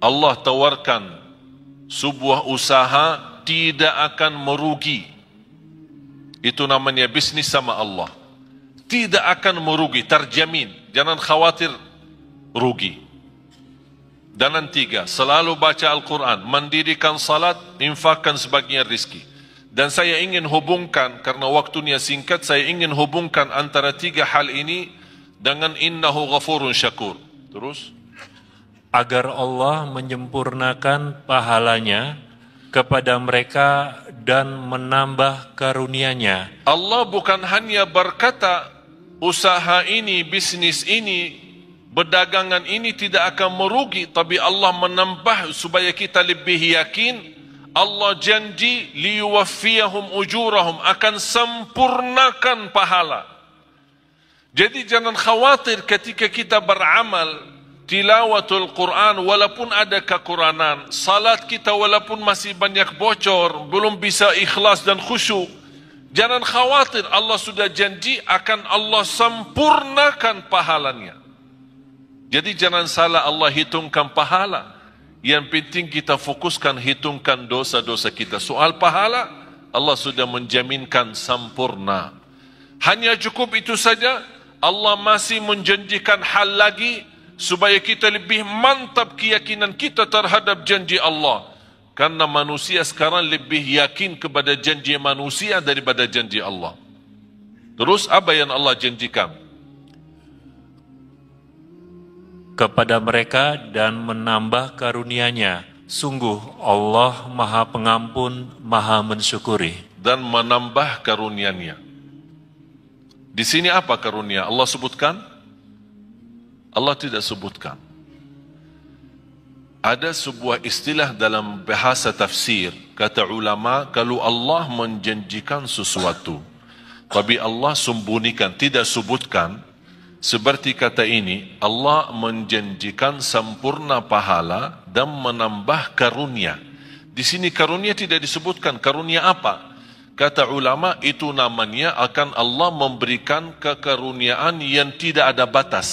Allah tawarkan sebuah usaha tidak akan merugi. Itu namanya bisnis sama Allah. Tidak akan merugi, terjamin. Jangan khawatir rugi. Dan yang tiga, selalu baca Al-Quran, mendirikan salat, infakkan sebagian rizki. Dan saya ingin hubungkan, karena waktunya singkat, saya ingin hubungkan antara tiga hal ini dengan innahu ghafurun syakur. Terus? Agar Allah menyempurnakan pahalanya kepada mereka dan menambah karunia-Nya. Allah bukan hanya berkata, usaha ini, bisnis ini, berdagangan ini tidak akan merugi, tapi Allah menambah supaya kita lebih yakin. Allah janji liyuwaffiyahum ujurahum, akan sempurnakan pahala. Jadi jangan khawatir ketika kita beramal, tilawatul Quran walaupun ada kekurangan, salat kita walaupun masih banyak bocor, belum bisa ikhlas dan khusyuk, jangan khawatir, Allah sudah janji akan Allah sempurnakan pahalanya. Jadi jangan salah Allah hitungkan pahala. Yang penting kita fokuskan hitungkan dosa-dosa kita. Soal pahala, Allah sudah menjaminkan sempurna. Hanya cukup itu saja. Allah masih menjanjikan hal lagi supaya kita lebih mantap keyakinan kita terhadap janji Allah. Karena manusia sekarang lebih yakin kepada janji manusia daripada janji Allah. Terus apa yang Allah janjikan? Kepada mereka dan menambah karunia-Nya. Sungguh Allah Maha Pengampun, Maha Mensyukuri. Dan menambah karunia-Nya. Di sini apa karunia? Allah sebutkan? Allah tidak sebutkan. Ada sebuah istilah dalam bahasa tafsir, kata ulama, kalau Allah menjanjikan sesuatu tapi Allah sembunyikan, tidak sebutkan, seperti kata ini, Allah menjanjikan sempurna pahala dan menambah karunia. Di sini karunia tidak disebutkan. Karunia apa? Kata ulama, itu namanya akan Allah memberikan kekaruniaan yang tidak ada batas.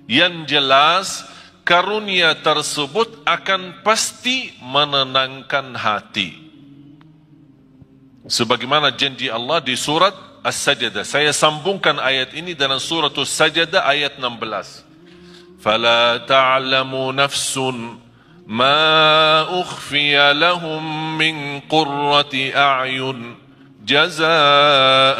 Yang jelas, karunia tersebut akan pasti menenangkan hati. Sebagaimana janji Allah di surat As-Sajdah. Saya sambungkan ayat ini dengan surat As-Sajdah ayat 16. فَلَا تَعْلَمُ نَفْسٌ مَا أُخْفِيَ لَهُم مِّن قُرَّةِ أَعْيُنٍ جَزَاءً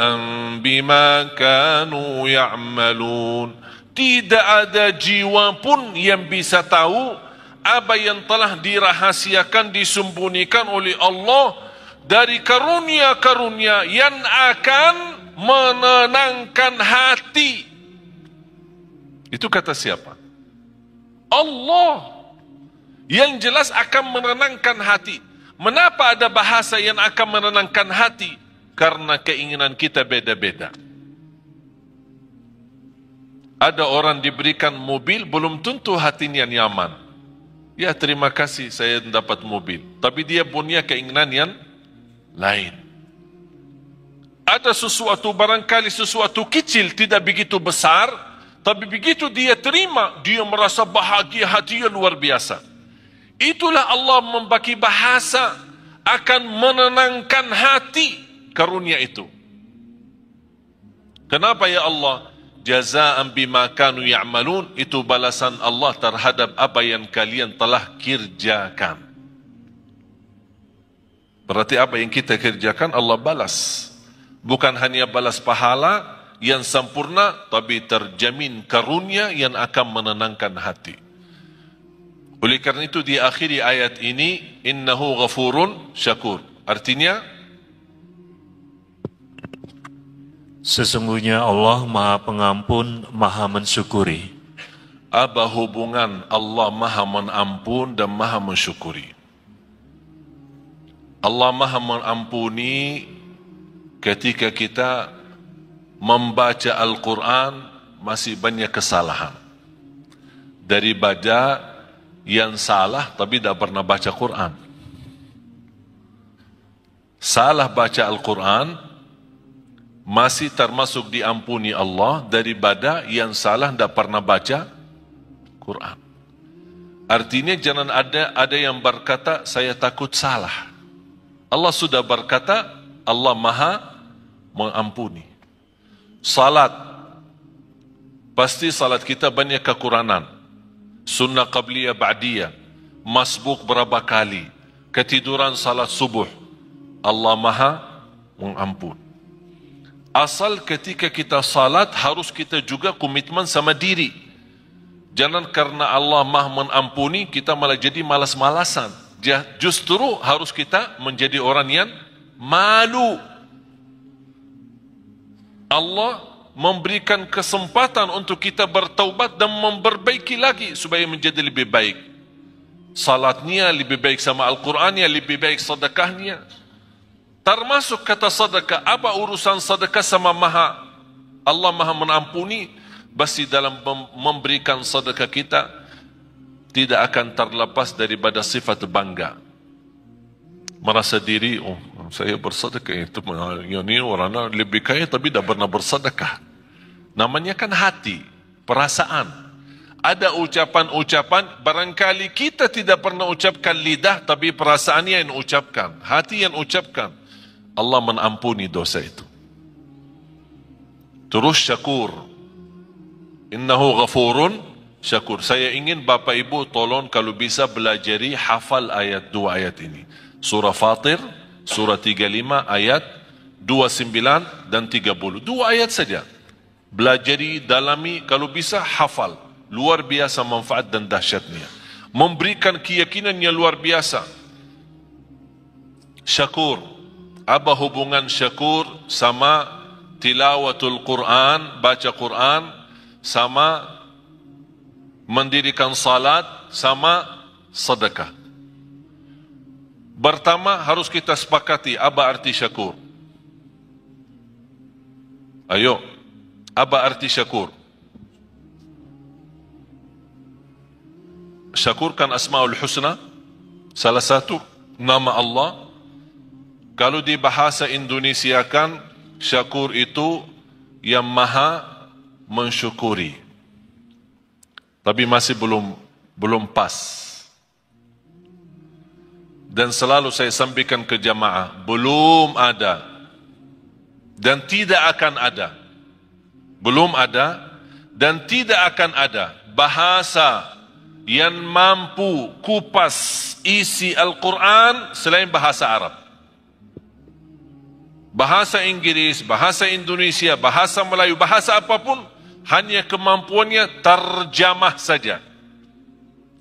بِمَا كَانُوا يَعْمَلُونَ. Tidak ada jiwa pun yang bisa tahu apa yang telah dirahasiakan, disembunyikan oleh Allah dari karunia-karunia yang akan menenangkan hati. Itu kata siapa? Allah. Yang jelas akan menenangkan hati. Mengapa ada bahasa yang akan menenangkan hati? Karena keinginan kita beda-beda. Ada orang diberikan mobil, belum tentu hatinya nyaman. Ya, terima kasih saya dapat mobil. Tapi dia punya keinginan yang lain. Ada sesuatu, barangkali sesuatu kecil, tidak begitu besar, tapi begitu dia terima, dia merasa bahagia, hatinya luar biasa. Itulah Allah membagi bahasa akan menenangkan hati karunia itu. Kenapa ya Allah? Jazaan bima kanu ya'malun, itu balasan Allah terhadap apa yang kalian telah kerjakan. Berarti apa yang kita kerjakan Allah balas. Bukan hanya balas pahala yang sempurna, tapi terjamin karunia yang akan menenangkan hati. Oleh karena itu di akhir ayat ini, innahu ghafurun syakur. Artinya, sesungguhnya Allah Maha Pengampun, Maha Mensyukuri. Apa hubungan Allah Maha Mengampun dan Maha Mensyukuri? Allah Maha Mengampuni ketika kita membaca Al-Quran masih banyak kesalahan. Daripada yang salah tapi tidak pernah baca Quran. Salah baca Al-Quran masih termasuk diampuni Allah daripada yang salah tidak pernah baca Quran. Artinya jangan ada yang berkata saya takut salah. Allah sudah berkata Allah Maha mengampuni. Salat, pasti salat kita banyak kekurangan. Sunnah qabliyah ba'diyah, masbuk berapa kali, ketiduran salat subuh, Allah Maha mengampun. Asal ketika kita salat harus kita juga komitmen sama diri. Jangan karena Allah Maha mengampuni kita malah jadi malas-malasan. Justru harus kita menjadi orang yang malu. Allah memberikan kesempatan untuk kita bertaubat dan memperbaiki lagi supaya menjadi lebih baik. Salatnya lebih baik sama Al-Qurannya, lebih baik sedekahnya. Termasuk kata sedekah, apa urusan sedekah sama Allah Maha mengampuni? Pasti dalam memberikan sedekah kita tidak akan terlepas daripada sifat bangga. Merasa diri, oh saya bersedekah, itu ini orang lebih kaya tapi tidak pernah bersedekah. Namanya kan hati, perasaan. Ada ucapan-ucapan, barangkali kita tidak pernah ucapkan lidah, tapi perasaannya yang ucapkan, hati yang ucapkan. Allah mengampuni dosa itu. Terus syakur. Innahu ghafurun syakur. Saya ingin Bapak Ibu tolong kalau bisa belajari hafal dua ayat ini. Surah Fatir, surah 35 ayat 29 dan 30. Dua ayat saja. Belajari, dalami, kalau bisa hafal. Luar biasa manfaat dan dahsyatnya. Memberikan keyakinan yang luar biasa. Syakur. Apa hubungan syakur sama tilawatul Quran, baca Quran, sama mendirikan salat, sama sedekah? Pertama harus kita sepakati apa arti syakur. Ayo, apa arti syakur? Syakur kan Asmaul Husna, salah satu nama Allah. Kalau di bahasa Indonesia kan syakur itu yang maha mensyukuri. Tapi masih belum pas. Dan selalu saya sampaikan ke jamaah, belum ada dan tidak akan ada. Belum ada dan tidak akan ada bahasa yang mampu kupas isi Al-Quran selain bahasa Arab. Bahasa Inggris, bahasa Indonesia, bahasa Melayu, bahasa apapun, hanya kemampuannya terjemah saja.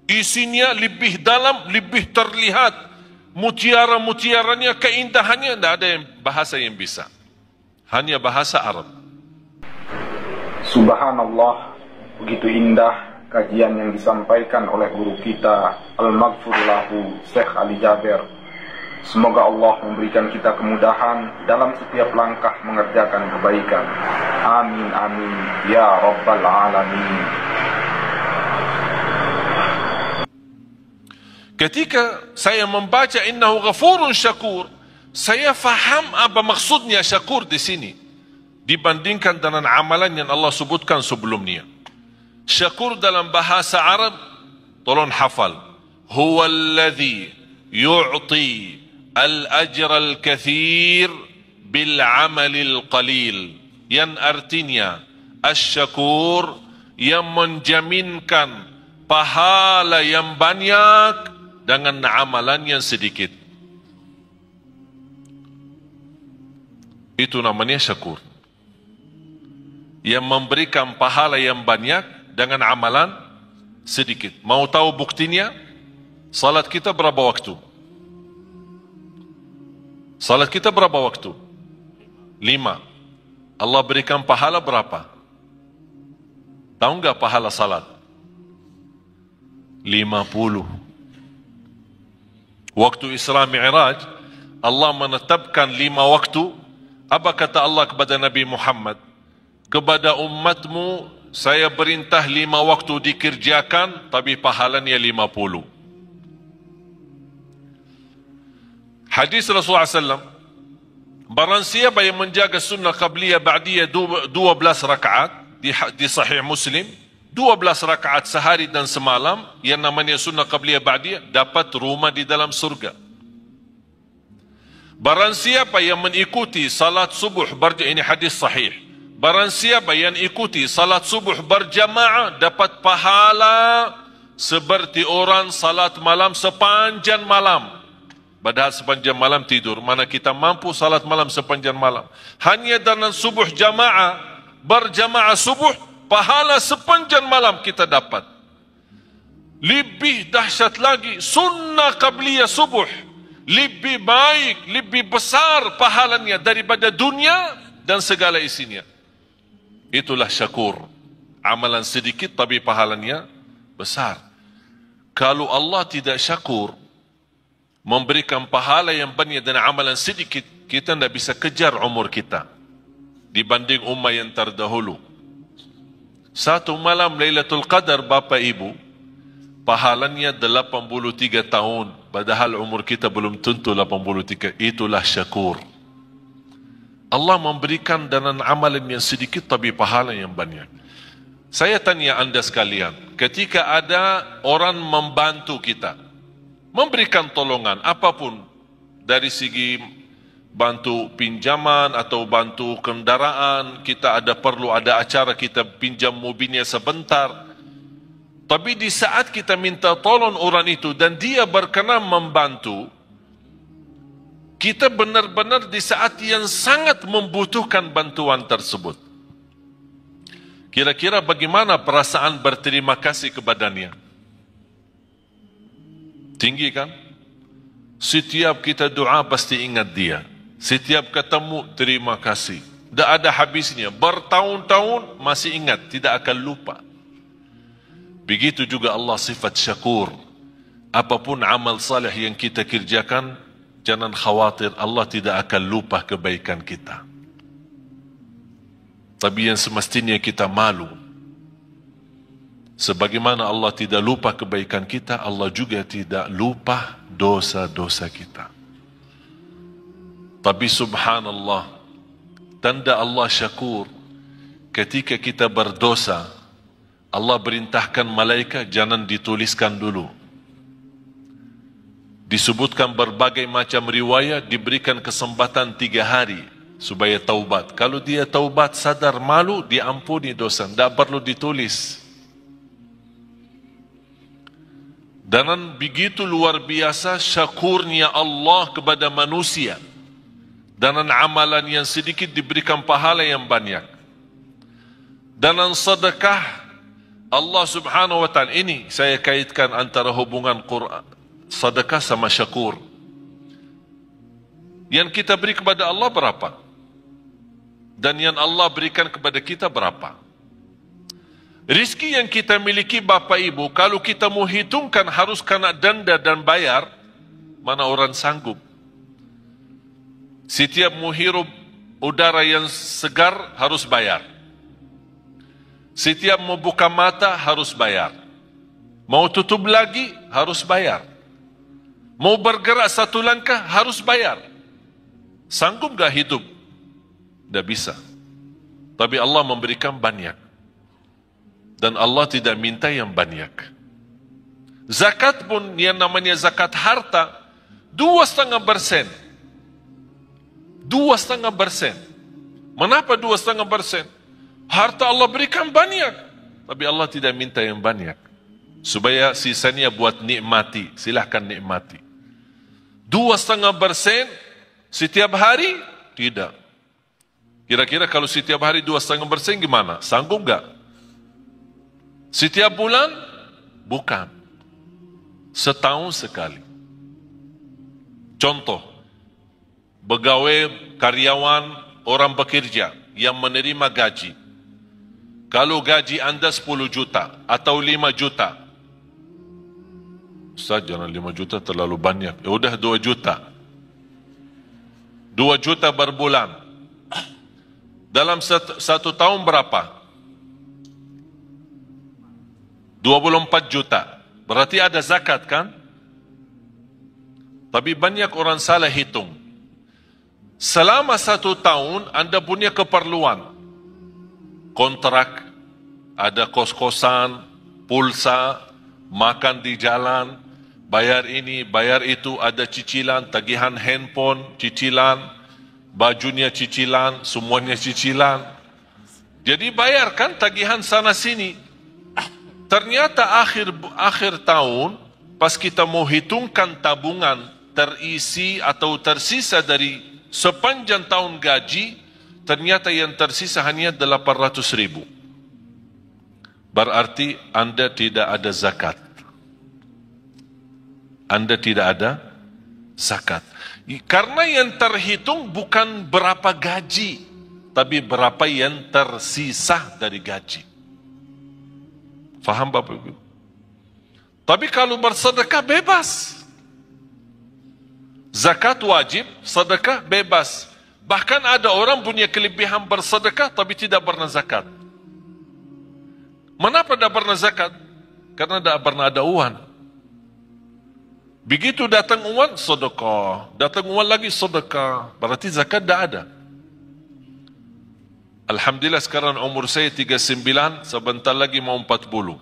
Isinya lebih dalam, lebih terlihat. Mutiara-mutiaranya, keindahannya, tidak ada bahasa yang bisa. Hanya bahasa Arab. Subhanallah, begitu indah kajian yang disampaikan oleh guru kita Al-Maghfur lahu Syekh Ali Jaber. Semoga Allah memberikan kita kemudahan dalam setiap langkah mengerjakan kebaikan. Amin amin ya rabbal alamin. Ketika saya membaca innahu ghafurun syakur, saya faham apa maksudnya syakur di sini dibandingkan dengan amalan yang Allah sebutkan sebelumnya. Syakur dalam bahasa Arab, tolong hafal. Huwallazi yu'ti al-ajr al-kathir bil-amal al-qalil. Yang artinya asy-syakur yang menjaminkan pahala yang banyak dengan amalan yang sedikit. Itu namanya syakur. Yang memberikan pahala yang banyak dengan amalan sedikit. Mau tahu buktinya? Salat kita berapa waktu? Salat kita berapa waktu? 5. Allah berikan pahala berapa? Tahu enggak pahala salat? 50. Waktu Isra Mi'raj, Allah menetapkan 5 waktu. Apa kata Allah kepada Nabi Muhammad? Kepada umatmu, saya perintah 5 waktu dikerjakan, tapi pahalanya 50. Hadis Rasulullah SAW, barang siapa yang menjaga sunnah qabliyah ba'diyah 12 rakaat di Sahih Muslim, 12 rakaat sehari dan semalam, yang namanya sunnah qabliyah ba'diyah, dapat rumah di dalam surga. Barang siapa yang mengikuti salat subuh ini hadis sahih. Barang siapa yang ikuti salat subuh berjamaah dapat pahala seperti orang salat malam sepanjang malam. Padahal sepanjang malam tidur. Mana kita mampu salat malam sepanjang malam. Hanya dalam subuh jamaah, berjamaah subuh, pahala sepanjang malam kita dapat. Lebih dahsyat lagi, sunnah qabliyah subuh. Lebih baik, lebih besar pahalanya daripada dunia dan segala isinya. Itulah syakur. Amalan sedikit tapi pahalanya besar. Kalau Allah tidak syakur, memberikan pahala yang banyak dan amalan sedikit, kita tidak bisa kejar umur kita dibanding umat yang terdahulu. Satu malam Lailatul Qadar, Bapak Ibu, pahalanya 83 tahun, padahal umur kita belum tentu 83. Itulah syakur. Allah memberikan dengan amalan yang sedikit tapi pahala yang banyak. Saya tanya anda sekalian, ketika ada orang membantu kita, memberikan tolongan apapun, dari segi bantu pinjaman atau bantu kendaraan, kita perlu ada acara, kita pinjam mobilnya sebentar. Tapi di saat kita minta tolong orang itu dan dia berkenan membantu, kita benar-benar di saat yang sangat membutuhkan bantuan tersebut. Kira-kira bagaimana perasaan berterima kasih kepadanya? Tinggi kan? Setiap kita doa pasti ingat dia. Setiap ketemu terima kasih. Tak ada habisnya. Bertahun-tahun masih ingat, tidak akan lupa. Begitu juga Allah sifat syakur. Apapun amal salih yang kita kerjakan, jangan khawatir, Allah tidak akan lupa kebaikan kita. Tapi yang semestinya kita malu. Sebagaimana Allah tidak lupa kebaikan kita, Allah juga tidak lupa dosa-dosa kita. Tapi subhanallah, tanda Allah syakur, ketika kita berdosa, Allah perintahkan malaikat jangan dituliskan dulu. Disebutkan berbagai macam riwayat, diberikan kesempatan 3 hari supaya taubat. Kalau dia taubat, sadar malu, diampuni dosa, tidak perlu ditulis. Dan begitu luar biasa syakurnya Allah kepada manusia. Dan amalan yang sedikit diberikan pahala yang banyak. Dan sedekah Allah subhanahu wa ta'ala, ini saya kaitkan antara hubungan Quran, sedekah sama syakur. Yang kita beri kepada Allah berapa? Dan yang Allah berikan kepada kita berapa? Rizki yang kita miliki Bapak Ibu, kalau kita mau hitungkan harus kena denda dan bayar, mana orang sanggup? Setiap mau hirup udara yang segar harus bayar. Setiap mau buka mata harus bayar. Mau tutup lagi harus bayar. Mau bergerak satu langkah harus bayar. Sanggup gak hidup? Tidak bisa. Tapi Allah memberikan banyak. Dan Allah tidak minta yang banyak. Zakat pun yang namanya zakat harta 2,5%. 2,5%. Mengapa 2,5%? Harta Allah berikan banyak, tapi Allah tidak minta yang banyak. Supaya sisanya buat nikmati. Silahkan nikmati. 2,5% setiap hari? Tidak. Kira-kira kalau setiap hari 2,5% gimana? Sanggup gak? Setiap bulan? Bukan. Setahun sekali. Contoh, pegawai, karyawan, orang bekerja yang menerima gaji. Kalau gaji anda 10 juta atau 5 juta. Ustaz, jangan 5 juta terlalu banyak. Ya udah 2 juta. 2 juta berbulan. Dalam satu tahun berapa? 24 juta. Berarti ada zakat kan? Tapi banyak orang salah hitung. Selama 1 tahun anda punya keperluan. Kontrak, ada kos-kosan, pulsa, makan di jalan, bayar ini, bayar itu, ada cicilan, tagihan handphone, cicilan, bajunya cicilan, semuanya cicilan. Jadi bayarkan tagihan sana sini. Ternyata akhir tahun, pas kita mau hitungkan tabungan terisi atau tersisa dari sepanjang tahun gaji, ternyata yang tersisa hanya 800.000. Berarti Anda tidak ada zakat. Anda tidak ada zakat. Karena yang terhitung bukan berapa gaji, tapi berapa yang tersisa dari gaji. Faham Bapak Ibu? Tapi kalau bersedekah bebas. Zakat wajib, sedekah bebas. Bahkan ada orang punya kelebihan bersedekah tapi tidak pernah zakat. Mengapa tidak pernah zakat? Karena tidak pernah ada uang. Begitu datang uang, sedekah. Datang uang lagi, sedekah. Berarti zakat tidak ada. Alhamdulillah sekarang umur saya 39, sebentar lagi mau 40.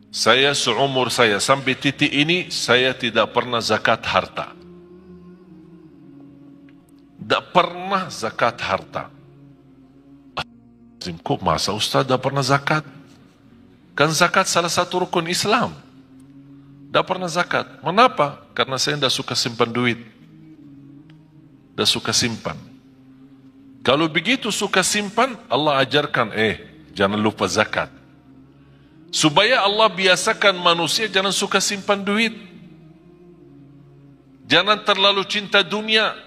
Saya seumur saya sampai titik ini, saya tidak pernah zakat harta. Tidak pernah zakat harta. Kok masa Ustaz tidak pernah zakat? Kan zakat salah satu rukun Islam. Tidak pernah zakat. Kenapa? Karena saya tidak suka simpan duit. Tidak suka simpan. Kalau begitu suka simpan, Allah ajarkan, jangan lupa zakat. Supaya Allah biasakan manusia jangan suka simpan duit. Jangan terlalu cinta dunia.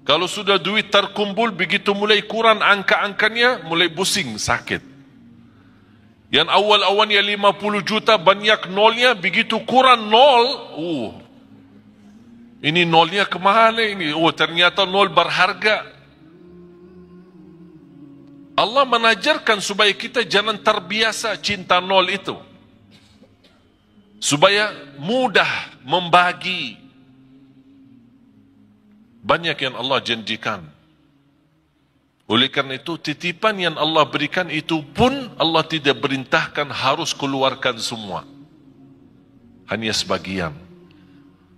Kalau sudah duit terkumpul, begitu mulai kurang angka-angkanya, mulai pusing, sakit. Yang awal-awalnya 50 juta, banyak nolnya, begitu kurang nol, ini nolnya kemana ini? Ternyata nol berharga. Allah menajarkan supaya kita jangan terbiasa cinta nol itu. Supaya mudah membagi. Banyak yang Allah janjikan. Oleh karena itu, titipan yang Allah berikan itu pun Allah tidak perintahkan harus keluarkan semua. Hanya sebagian.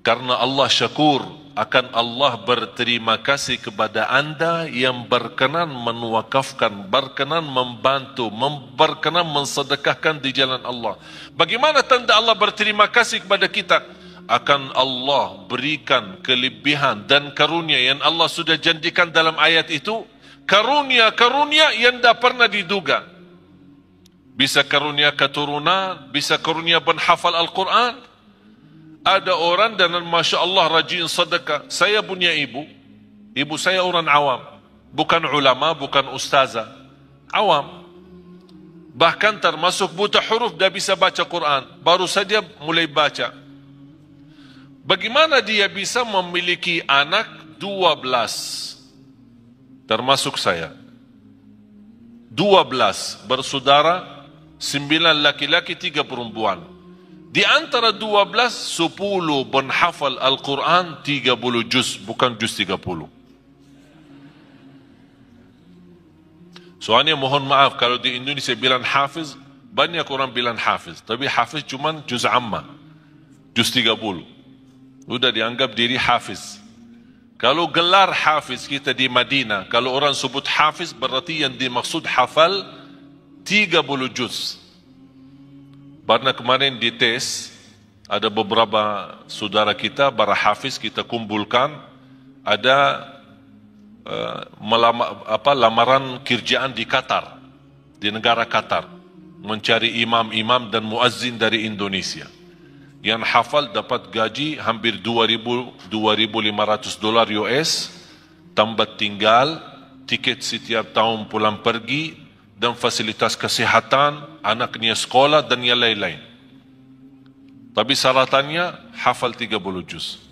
Karena Allah syakur, akan Allah berterima kasih kepada Anda yang berkenan menwakafkan, berkenan membantu, berkenan mensedekahkan di jalan Allah. Bagaimana tanda Allah berterima kasih kepada kita? Akan Allah berikan kelebihan dan karunia yang Allah sudah janjikan dalam ayat itu. Karunia-karunia yang tidak pernah diduga. Bisa karunia keturunan, bisa karunia penghafal Al-Quran. Ada orang dan Masya Allah rajin sedekah. Saya punya ibu. Ibu saya orang awam. Bukan ulama, bukan ustazah. Awam. Bahkan termasuk buta huruf, dah bisa baca Quran. Baru saja mulai baca. Bagaimana dia bisa memiliki anak 12? Termasuk saya. 12 bersaudara, 9 laki-laki, 3 perempuan. Di antara 12, 10 penghafal Al-Quran, 30 juz, bukan juz 30. Soalnya mohon maaf, kalau di Indonesia bilang hafiz, banyak orang bilang hafiz. Tapi hafiz cuma juz amma, juz 30. Sudah dianggap diri hafiz. Kalau gelar hafiz kita di Madinah, kalau orang sebut hafiz, berarti yang dimaksud hafal 30 juz. Karena kemarin di tes, ada beberapa saudara kita, para hafiz kita kumpulkan, ada lamaran kerjaan di Qatar, di negara Qatar, mencari imam-imam dan muazzin dari Indonesia. Yang hafal dapat gaji hampir $2,500 US, tempat tinggal, tiket setiap tahun pulang pergi, dan fasilitas kesihatan, anaknya sekolah dan yang lain-lain. Tapi syaratannya hafal 30 juz.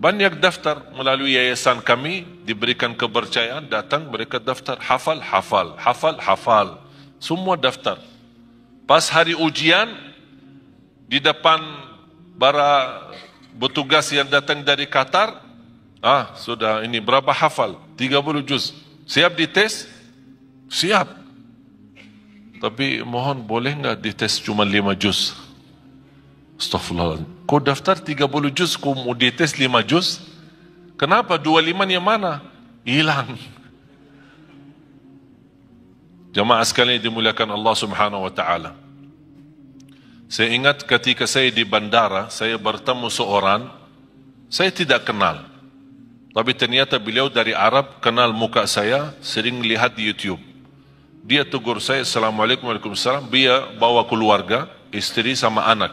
Banyak daftar melalui yayasan kami, diberikan kepercayaan, datang mereka daftar, hafal. Semua daftar. Pas hari ujian, di depan para petugas yang datang dari Qatar, sudah ini berapa hafal? 30 juz. Siap dites? Siap. Tapi mohon boleh nggak dites cuma 5 juz? Astaghfirullah. Kau daftar 30 juz, kau mau dites 5 juz? Kenapa? 25 yang mana? Hilang. Jamaah sekalian dimuliakan Allah Subhanahu wa taala. Saya ingat ketika saya di bandara, saya bertemu seorang saya tidak kenal. Tapi ternyata beliau dari Arab, kenal muka saya, sering lihat di YouTube. Dia tegur saya, Assalamualaikum warahmatullahi wabarakatuh. Dia bawa keluarga, istri sama anak.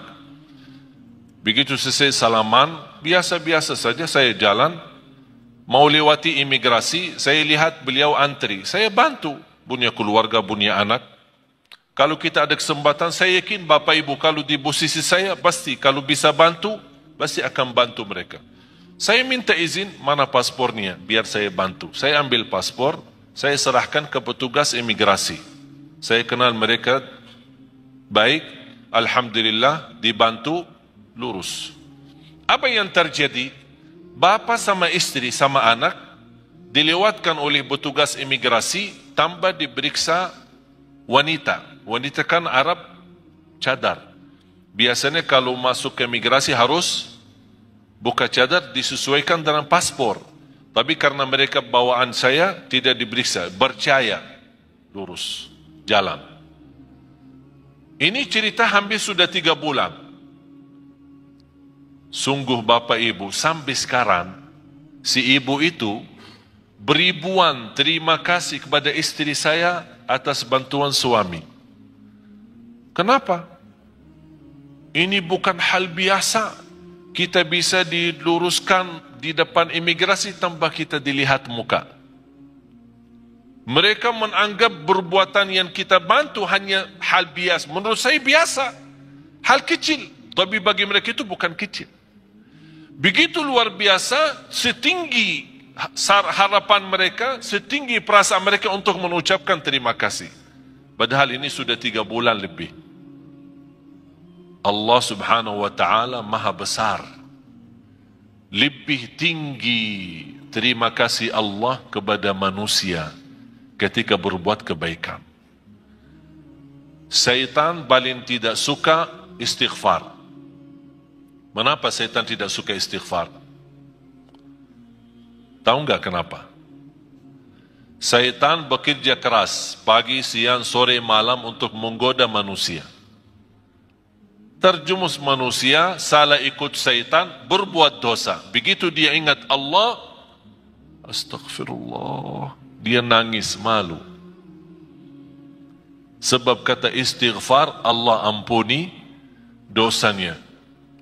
Begitu selesai salaman, biasa-biasa saja saya jalan, mau lewati imigrasi, saya lihat beliau antri. Saya bantu, punya keluarga, punya anak. Kalau kita ada kesempatan, saya yakin Bapak Ibu kalau di posisi saya, pasti kalau bisa bantu, pasti akan bantu mereka. Saya minta izin, mana paspornya, biar saya bantu. Saya ambil paspor, saya serahkan ke petugas imigrasi. Saya kenal mereka baik, alhamdulillah, dibantu, lurus. Apa yang terjadi? Bapak sama istri sama anak dilewatkan oleh petugas imigrasi tanpa diperiksa wanita. Wanita kan Arab cadar. Biasanya kalau masuk ke imigrasi harus buka cadar, disesuaikan dengan paspor. Tapi karena mereka bawaan saya tidak diperiksa, percaya, lurus, jalan. Ini cerita hampir sudah 3 bulan. Sungguh Bapak Ibu, sampai sekarang si ibu itu beribuan terima kasih kepada istri saya atas bantuan suami. Kenapa? Ini bukan hal biasa. Kita bisa diluruskan di depan imigrasi tanpa kita dilihat muka. Mereka menganggap perbuatan yang kita bantu hanya hal biasa. Menurut saya biasa. Hal kecil. Tapi bagi mereka itu bukan kecil. Begitu luar biasa, setinggi harapan mereka, setinggi perasaan mereka untuk mengucapkan terima kasih. Padahal ini sudah 3 bulan lebih. Allah Subhanahu wa taala Maha besar. Lebih tinggi terima kasih Allah kepada manusia ketika berbuat kebaikan. Syaitan paling tidak suka istighfar. Kenapa syaitan tidak suka istighfar? Tahu enggak kenapa? Syaitan bekerja keras pagi, siang, sore, malam untuk menggoda manusia. Terjumus manusia, salah ikut syaitan, berbuat dosa. Begitu dia ingat Allah, astagfirullah, dia nangis malu. Sebab kata istighfar, Allah ampuni dosanya.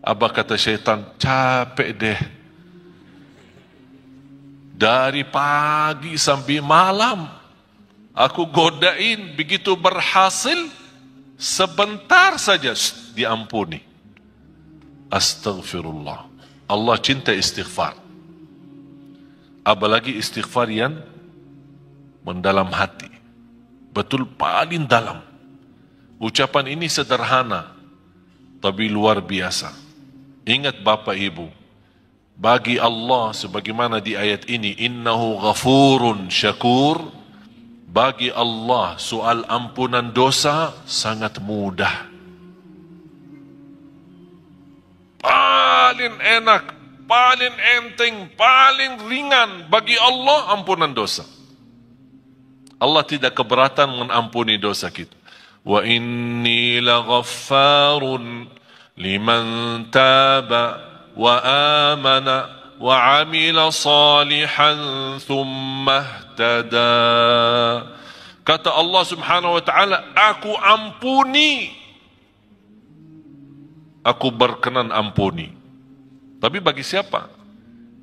Apa kata syaitan? Capek deh. Dari pagi sampai malam, aku godain, begitu berhasil, sebentar saja diampuni. Astaghfirullah. Allah cinta istighfar. Apalagi istighfar yang mendalam hati. Betul paling dalam. Ucapan ini sederhana, tapi luar biasa. Ingat Bapak Ibu, bagi Allah sebagaimana di ayat ini, innahu ghafurun syakur. Bagi Allah soal ampunan dosa sangat mudah. Paling enak, paling enteng, paling ringan bagi Allah ampunan dosa. Allah tidak keberatan mengampuni dosa kita. Wa inni laghaffarun liman taba wa amana wa amila salihan thumma ihtada. Kata Allah Subhanahu wa taala, aku ampuni, aku berkenan ampuni. Tapi bagi siapa?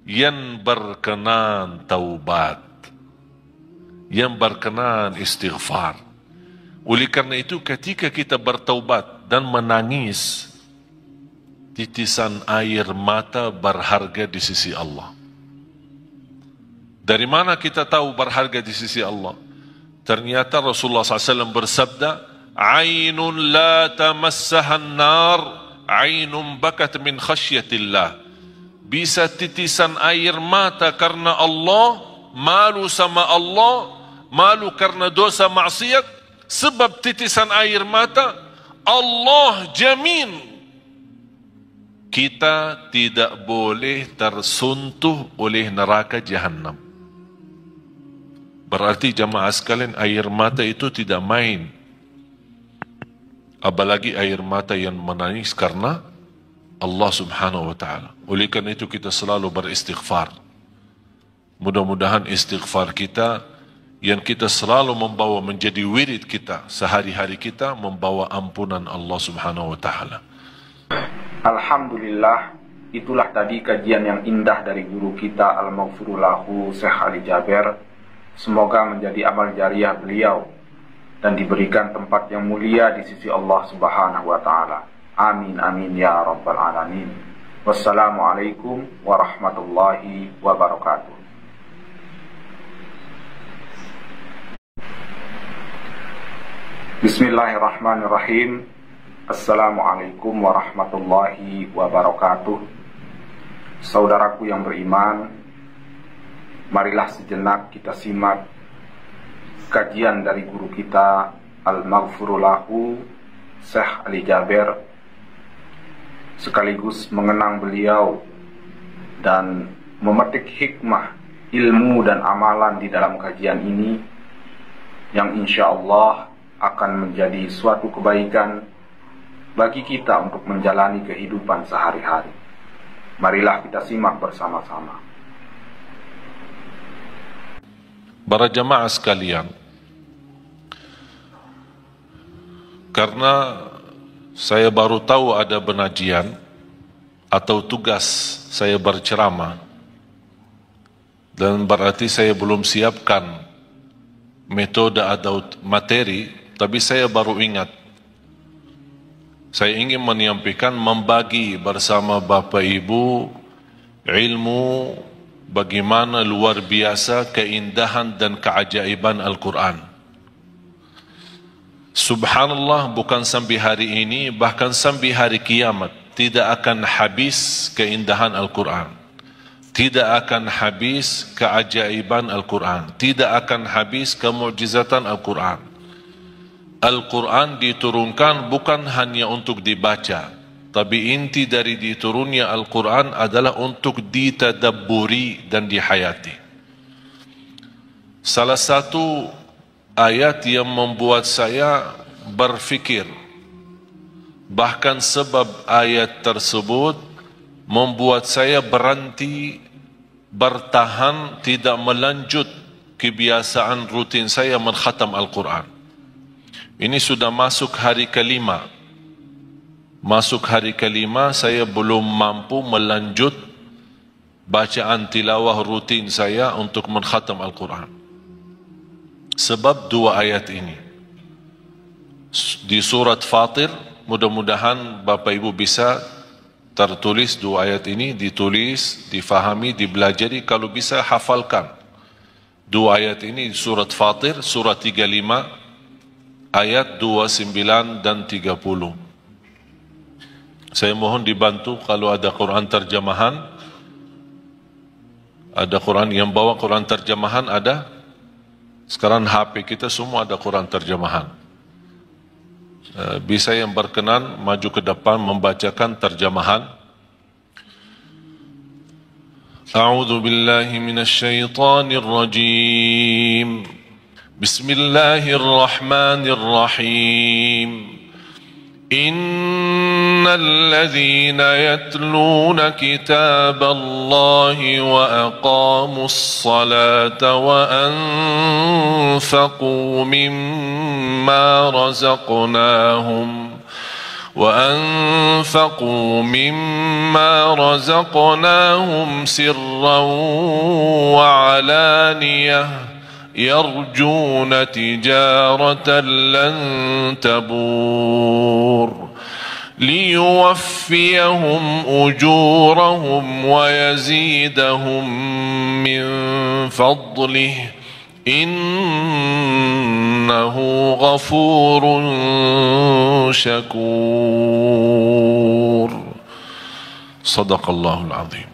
Yang berkenan taubat, yang berkenan istighfar. Oleh karena itu ketika kita bertaubat dan menangis, titisan air mata berharga di sisi Allah. Dari mana kita tahu berharga di sisi Allah? Ternyata Rasulullah SAW bersabda, Ainun la tamassahan nar, ainun bakat min khasyatillah. Bisa titisan air mata karena Allah, malu sama Allah, malu karena dosa maksiat, sebab titisan air mata, Allah jamin kita tidak boleh tersentuh oleh neraka Jahannam. Berarti jamaah sekalian, air mata itu tidak main. Apalagi air mata yang menangis karena Allah subhanahu wa ta'ala. Oleh karena itu kita selalu beristighfar. Mudah-mudahan istighfar kita yang kita selalu membawa menjadi wirid kita sehari-hari kita, membawa ampunan Allah subhanahu wa ta'ala. Alhamdulillah, itulah tadi kajian yang indah dari guru kita Al-Maghfurullahu Syekh Ali Jaber. Semoga menjadi amal jariah beliau dan diberikan tempat yang mulia di sisi Allah subhanahu wa ta'ala. Amin amin ya rabbal alamin. Wassalamualaikum warahmatullahi wabarakatuh. Bismillahirrahmanirrahim. Assalamualaikum warahmatullahi wabarakatuh. Saudaraku yang beriman, marilah sejenak kita simak kajian dari guru kita Al-Maghfurullahu Syekh Ali Jaber, sekaligus mengenang beliau dan memetik hikmah, ilmu dan amalan di dalam kajian ini yang insya Allah akan menjadi suatu kebaikan bagi kita untuk menjalani kehidupan sehari-hari. Marilah kita simak bersama-sama. Para jamaah sekalian, karena saya baru tahu ada penajian atau tugas saya berceramah, dan berarti saya belum siapkan metode atau materi, tapi saya baru ingat. Saya ingin menyampaikan, membagi bersama Bapak Ibu ilmu bagaimana luar biasa keindahan dan keajaiban Al-Quran. Subhanallah, bukan sampai hari ini, bahkan sampai hari kiamat tidak akan habis keindahan Al-Quran, tidak akan habis keajaiban Al-Quran, tidak akan habis kemukjizatan Al-Quran. Al-Quran diturunkan bukan hanya untuk dibaca, tapi inti dari diturunnya Al-Quran adalah untuk ditadabburi dan dihayati. Salah satu ayat yang membuat saya berfikir, bahkan sebab ayat tersebut membuat saya berhenti, bertahan, tidak melanjut kebiasaan rutin saya menkhatam Al-Quran. Ini sudah masuk hari kelima. Masuk hari kelima, saya belum mampu melanjut bacaan tilawah rutin saya untuk menkhatam Al-Quran. Sebab dua ayat ini. Di surat Fatir, mudah-mudahan Bapak Ibu bisa tertulis dua ayat ini, ditulis, difahami, dibelajari, kalau bisa hafalkan. Dua ayat ini di surat Fatir, surat 35, ayat 29 dan 30. Saya mohon dibantu kalau ada Quran terjemahan. Ada Quran yang bawa Quran terjemahan, ada. Sekarang HP kita semua ada Quran terjemahan. Bisa yang berkenan maju ke depan membacakan terjemahan. A'udzu billahi minasy syaithanir rajim. Bismillahirrahmanirrahim. الذين يتلون كتاب الله وأقاموا الصلاة وأنفقوا مما رزقناهم سرا وعلانية يرجون تجارة لن تبور ليوفيهم أجورهم ويزيدهم من فضله إنه غفور شكور صدق الله العظيم.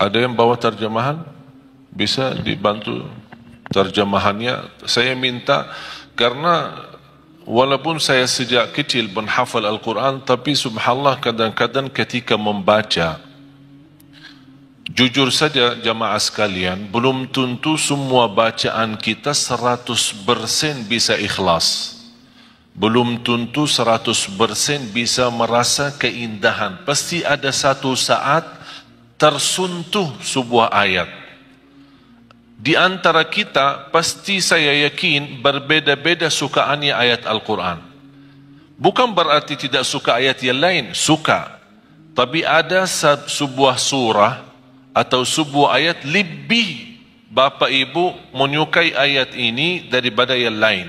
Ada yang bawa terjemahan? Bisa dibantu terjemahannya. Saya minta, karena walaupun saya sejak kecil menghafal Al-Quran, tapi subhanallah kadang-kadang ketika membaca, jujur saja jamaah sekalian, belum tentu semua bacaan kita 100% bisa ikhlas. Belum tentu 100% bisa merasa keindahan. Pasti ada satu saat tersentuh sebuah ayat. Di antara kita, pasti saya yakin berbeda-beda sukaannya ayat Al-Quran. Bukan berarti tidak suka ayat yang lain, suka. Tapi ada sebuah surah atau sebuah ayat lebih bapa ibu menyukai ayat ini daripada yang lain.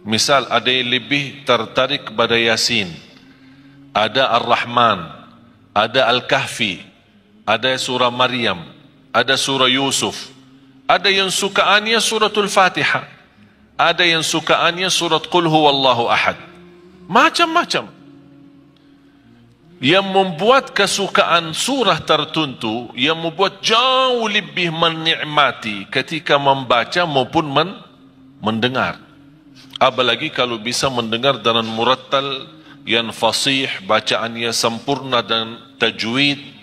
Misal ada yang lebih tertarik kepada Yasin, ada Ar-Rahman, ada Al-Kahfi, ada surah Maryam, ada surah Yusuf. Ada yang sukaannya suratul Fatihah, ada yang sukaannya surat Qul Huwallahu Ahad. Macam-macam. Yang membuat kesukaan surah tertentu, yang membuat jauh lebih menikmati ketika membaca maupun mendengar. Apalagi kalau bisa mendengar dengan murattal yang fasih, bacaannya sempurna dan tajwid,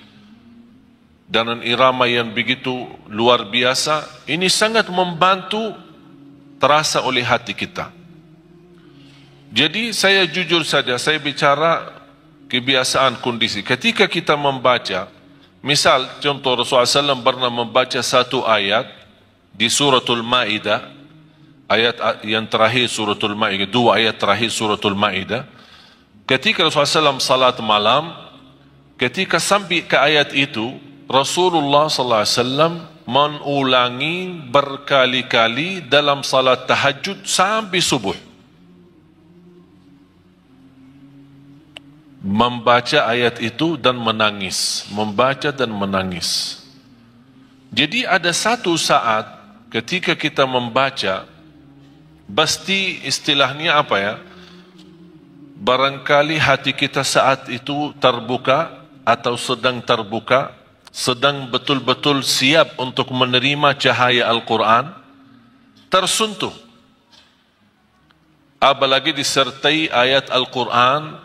dengan irama yang begitu luar biasa, ini sangat membantu terasa oleh hati kita. Jadi saya jujur saja, saya bicara kebiasaan kondisi. Ketika kita membaca, misal contoh Rasulullah SAW pernah membaca satu ayat di suratul Ma'idah, ayat yang terakhir suratul Ma'idah, dua ayat terakhir suratul Ma'idah. Ketika Rasulullah SAW salat malam, ketika sampai ke ayat itu, Rasulullah SAW mengulangi berkali-kali dalam salat tahajud sampai subuh. Membaca ayat itu dan menangis, membaca dan menangis. Jadi ada satu saat ketika kita membaca, pasti istilahnya apa ya, barangkali hati kita saat itu terbuka atau sedang terbuka, sedang betul-betul siap untuk menerima cahaya Al-Quran, tersentuh. Apalagi disertai ayat Al-Quran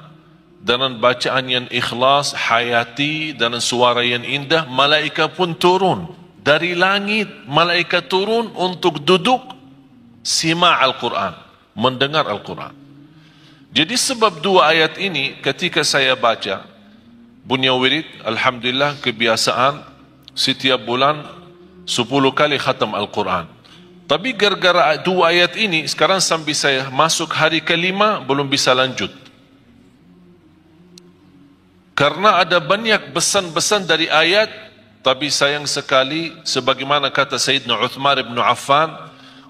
dengan bacaan yang ikhlas, hayati, dan suara yang indah, malaikat pun turun dari langit. Malaikat turun untuk duduk sima Al-Quran, mendengar Al-Quran. Jadi sebab dua ayat ini ketika saya baca, punya wirid, alhamdulillah kebiasaan setiap bulan 10 kali khatam Al-Quran. Tapi gara-gara dua ayat ini, sekarang sampai saya masuk hari kelima belum bisa lanjut. Karena ada banyak pesan-pesan dari ayat, tapi sayang sekali, sebagaimana kata Sayyidina Uthman ibn Affan,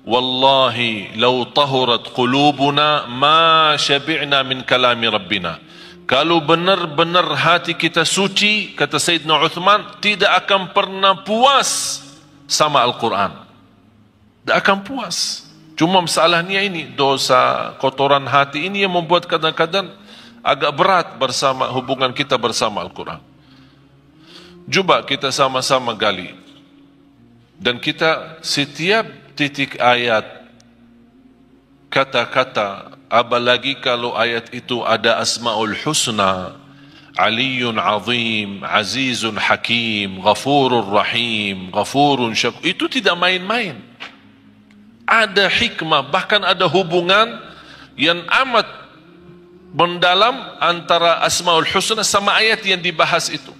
Wallahi, lau tahurat qulubuna, ma syabi'na min kalami Rabbina. Kalau benar-benar hati kita suci, kata Sayyidina Uthman, tidak akan pernah puas sama Al-Quran. Tidak akan puas. Cuma masalahnya ini, dosa, kotoran hati ini yang membuat kadang-kadang agak berat bersama hubungan kita bersama Al-Quran. Coba kita sama-sama gali. Dan kita setiap titik ayat, kata-kata, apalagi kalau ayat itu ada Asma'ul Husna, Aliyun Azim, Azizun Hakim, Ghafurur Rahim, Ghafurun Syakur, itu tidak main-main. Ada hikmah, bahkan ada hubungan yang amat mendalam antara Asma'ul Husna sama ayat yang dibahas itu.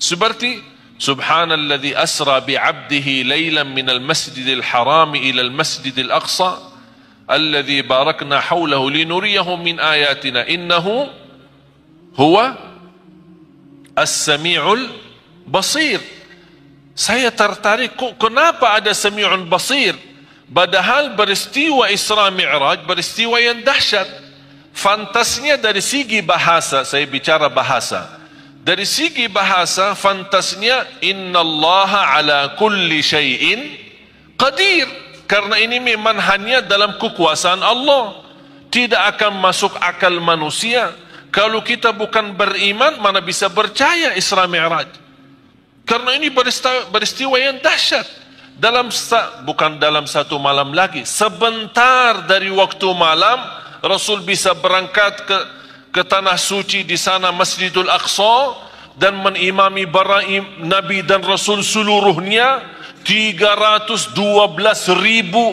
Seperti Subhanalladzi asra bi'abdihi laylan minal masjidil harami ilal masjidil aqsa alladzi barakna hawlahu linuriyahu min ayatina innahu huwa as-sami'ul basir. Saya tertarik, kok kenapa ada Sami'un Basir? Padahal peristiwa Isra Mi'raj peristiwa yang dahsyat. Fantasnya dari segi bahasa, saya bicara bahasa. Dari segi bahasa, fantasnya innallaha ala kulli syai'in qadir. Karena ini memang hanya dalam kekuasaan Allah. Tidak akan masuk akal manusia. Kalau kita bukan beriman, mana bisa percaya Isra Mi'raj? Karena ini peristiwa yang dahsyat. bukan dalam satu malam lagi, sebentar dari waktu malam Rasul bisa berangkat ke tanah suci di sana Masjidul Aqsa dan menimami para Nabi dan Rasul seluruhnya. 312.000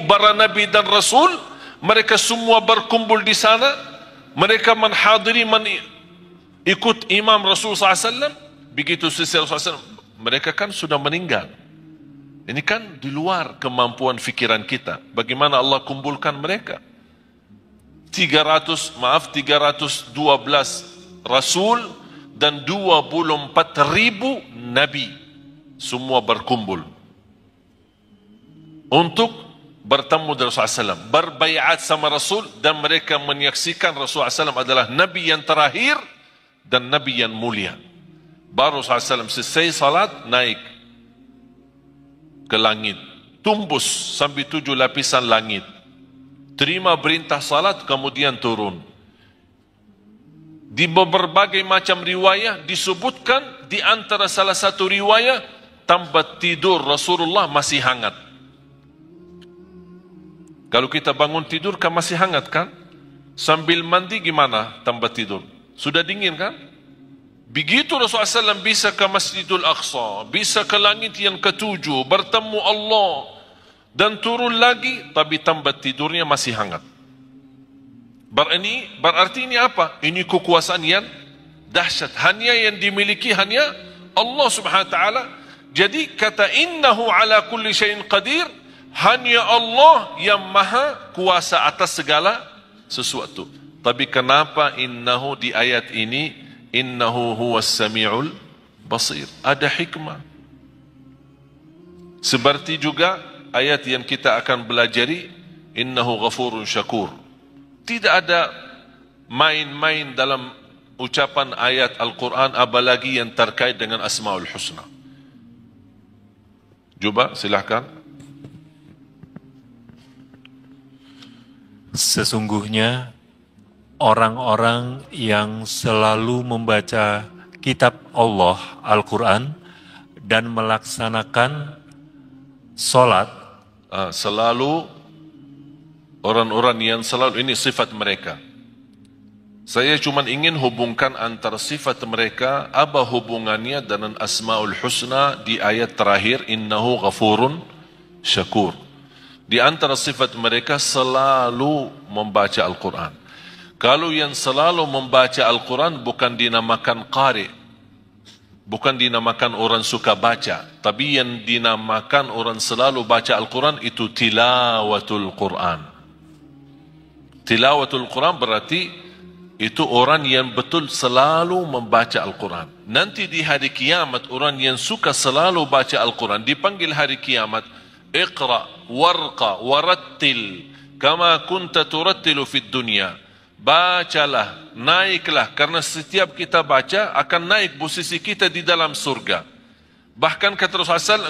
para Nabi dan Rasul, mereka semua berkumpul di sana. Mereka menghadiri, ikut imam Rasul SAW. Begitu selesai Rasul SAW, mereka kan sudah meninggal. Ini kan di luar kemampuan fikiran kita. Bagaimana Allah kumpulkan mereka? 312 Rasul dan 24.000 Nabi semua berkumpul untuk bertemu dengan Rasulullah SAW, berbaiat sama Rasul, dan mereka menyaksikan Rasulullah SAW adalah Nabi yang terakhir dan Nabi yang mulia. Baru Rasulullah SAW selesai salat, naik ke langit, tumbus sampai 7 lapisan langit, terima perintah salat, kemudian turun. Di berbagai macam riwayah disebutkan, di antara salah satu riwayah, tempat tidur Rasulullah masih hangat. Kalau kita bangun tidur kan masih hangat kan? Sambil mandi gimana tempat tidur? Sudah dingin kan? Begitu Rasulullah SAW bisa ke Masjidul Aqsa, bisa ke langit yang ketujuh, bertemu Allah, dan turun lagi, tapi tempat tidurnya masih hangat. Berarti ini apa? Ini kekuasaan yang dahsyat. Hanya yang dimiliki hanya Allah Subhanahu Wa Taala. Jadi kata innahu ala kulli syai'in qadir, hanya Allah yang maha kuasa atas segala sesuatu. Tapi kenapa innahu di ayat ini, innahu huwas sami'ul basir? Ada hikmah. Seperti juga ayat yang kita akan belajari, innahu ghafurun syakur. Tidak ada main-main dalam ucapan ayat Al-Quran, apalagi yang terkait dengan Asmaul Husna. Coba silahkan. Sesungguhnya orang-orang yang selalu membaca kitab Allah, Al-Quran, dan melaksanakan solat, selalu orang-orang yang selalu, ini sifat mereka. Saya cuma ingin hubungkan antara sifat mereka, apa hubungannya dengan Asmaul Husna di ayat terakhir, innahu ghafurun syakur. Di antara sifat mereka selalu membaca Al-Quran. Kalau yang selalu membaca Al-Quran bukan dinamakan qari, bukan dinamakan orang suka baca, tapi yang dinamakan orang selalu baca Al-Quran itu tilawatul Quran. Tilawatul Quran berarti itu orang yang betul selalu membaca Al-Quran. Nanti di hari kiamat orang yang suka selalu baca Al-Quran dipanggil hari kiamat, Iqra warqa warattil kama kunta turattilu fid dunya. Bacalah, naiklah, karena setiap kita baca akan naik posisi kita di dalam surga. Bahkan kata Rasulullah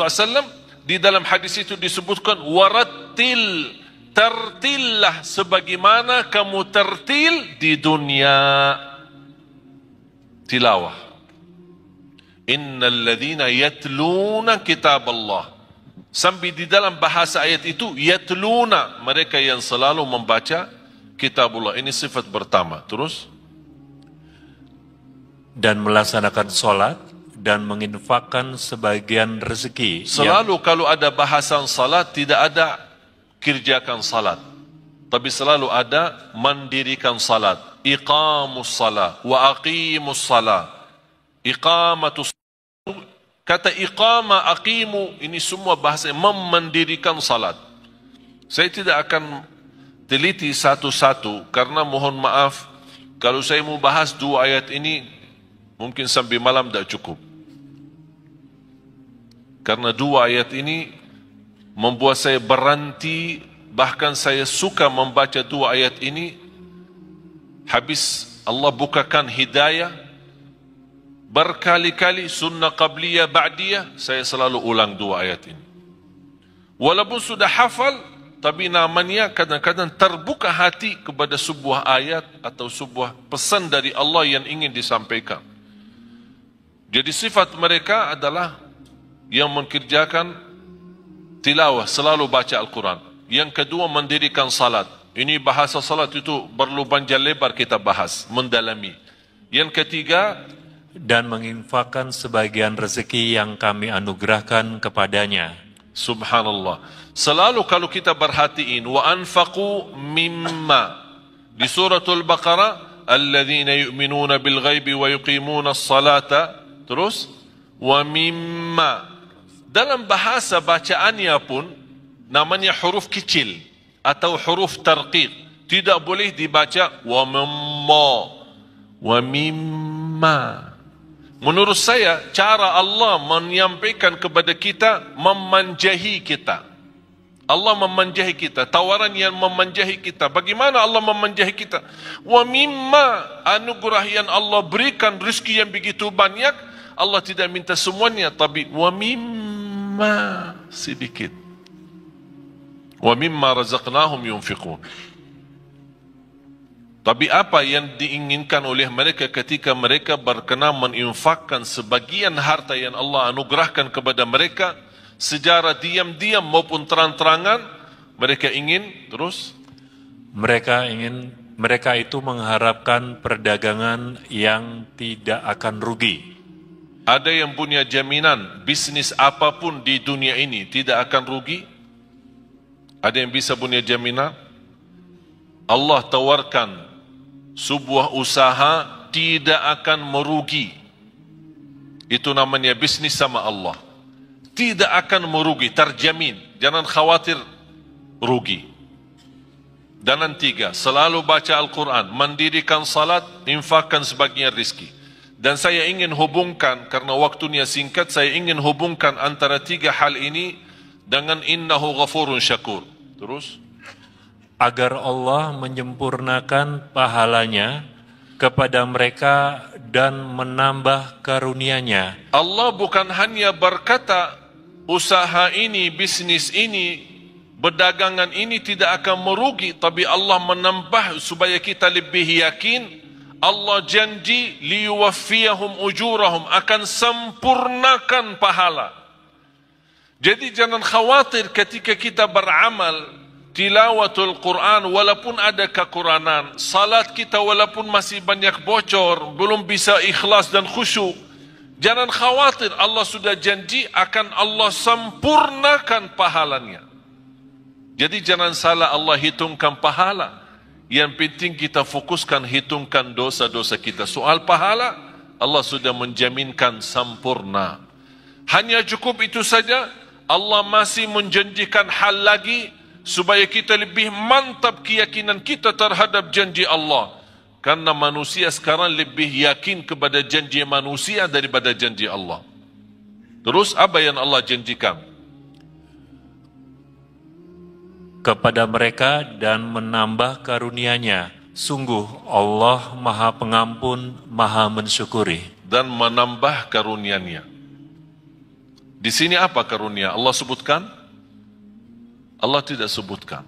SAW, di dalam hadis itu disebutkan warattil, tertillah sebagaimana kamu tertil di dunia. Tilawah. Innal ladzina yatluna kitab Allah. Sampai di dalam bahasa ayat itu, yatluna, mereka yang selalu membaca kitabullah. Ini sifat pertama. Terus? Dan melaksanakan solat dan menginfakkan sebagian rezeki. Selalu kalau ada bahasan salat, tidak ada kerjakan salat, tapi selalu ada mendirikan salat. Iqamus salat wa aqimus salat. Iqamatus, kata iqama, aqimu, ini semua bahasa mendirikan salat. Saya tidak akan teliti satu-satu, karena mohon maaf, kalau saya mau bahas dua ayat ini, mungkin sampai malam tidak cukup. Karena dua ayat ini membuat saya berhenti, bahkan saya suka membaca dua ayat ini. Habis Allah bukakan hidayah, berkali-kali sunnah qabliyah ba'diyah, saya selalu ulang dua ayat ini. Walaupun sudah hafal, tapi namanya kadang-kadang terbuka hati kepada sebuah ayat atau sebuah pesan dari Allah yang ingin disampaikan. Jadi sifat mereka adalah yang mengerjakan tilawah, selalu baca Al-Quran. Yang kedua, mendirikan salat. Ini bahasa salat itu perlu panjang lebar kita bahas, mendalami. Yang ketiga, dan menginfakkan sebagian rezeki yang kami anugerahkan kepadanya. Subhanallah. Selalu kalau kita perhatiin, wa anfaqu mimma. Di suratul Baqarah, alladzina yu'minuna bil ghaibi wa yuqimuna as-salata. Terus, wa mimma. Dalam bahasa bacaannya pun, namanya huruf kecil atau huruf tarqiq. Tidak boleh dibaca wa mimma. Wa mimma. Menurut saya, cara Allah menyampaikan kepada kita, memanjahi kita. Allah memanjahi kita, tawaran yang memanjahi kita. Bagaimana Allah memanjahi kita? Wa mimma, anugerah yang Allah berikan, rezeki yang begitu banyak, Allah tidak minta semuanya, tapi wa mimma, sedikit. Wa mimma razaqnahum yunfiqun. Tapi apa yang diinginkan oleh mereka ketika mereka berkenan menginfakkan sebagian harta yang Allah anugerahkan kepada mereka, secara diam-diam maupun terang-terangan, mereka ingin terus? Mereka itu mengharapkan perdagangan yang tidak akan rugi. Ada yang punya jaminan bisnis apapun di dunia ini tidak akan rugi? Ada yang bisa punya jaminan? Allah tawarkan sebuah usaha tidak akan merugi. Itu namanya bisnis sama Allah. Tidak akan merugi, terjamin. Jangan khawatir rugi. Dan yang tiga, selalu baca Al-Quran, mendirikan salat, infakkan sebagian rizki. Dan saya ingin hubungkan, karena waktunya singkat, saya ingin hubungkan antara tiga hal ini dengan innahu ghafurun syakur. Terus? Agar Allah menyempurnakan pahalanya kepada mereka dan menambah karunia-Nya. Allah bukan hanya berkata, usaha ini, bisnis ini, berdagangan ini tidak akan merugi, tapi Allah menambah supaya kita lebih yakin. Allah janji liyuwaffiyahum ujurahum, akan sempurnakan pahala. Jadi jangan khawatir ketika kita beramal, tilawatul Quran walaupun ada kekurangan, salat kita walaupun masih banyak bocor, belum bisa ikhlas dan khusyuk, jangan khawatir, Allah sudah janji akan Allah sempurnakan pahalanya. Jadi jangan salah Allah hitungkan pahala. Yang penting kita fokuskan hitungkan dosa-dosa kita. Soal pahala, Allah sudah menjaminkan sempurna. Hanya cukup itu saja. Allah masih menjanjikan hal lagi supaya kita lebih mantap keyakinan kita terhadap janji Allah. Karena manusia sekarang lebih yakin kepada janji manusia daripada janji Allah. Terus apa yang Allah janjikan? Kepada mereka dan menambah karunia-Nya. Sungguh Allah Maha Pengampun, Maha Mensyukuri. Dan menambah karunia-Nya. Di sini apa karunia? Allah sebutkan? Allah tidak sebutkan.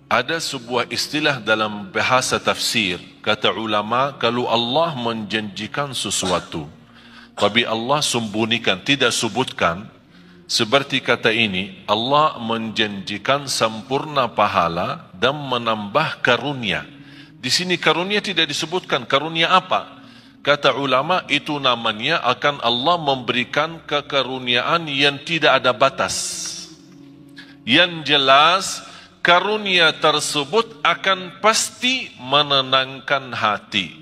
Ada sebuah istilah dalam bahasa tafsir, kata ulama, kalau Allah menjanjikan sesuatu, tapi Allah sembunyikan, tidak sebutkan, seperti kata ini, Allah menjanjikan sempurna pahala dan menambah karunia. Di sini karunia tidak disebutkan, karunia apa? Kata ulama, itu namanya akan Allah memberikan kekaruniaan yang tidak ada batas. Yang jelas, karunia tersebut akan pasti menenangkan hati.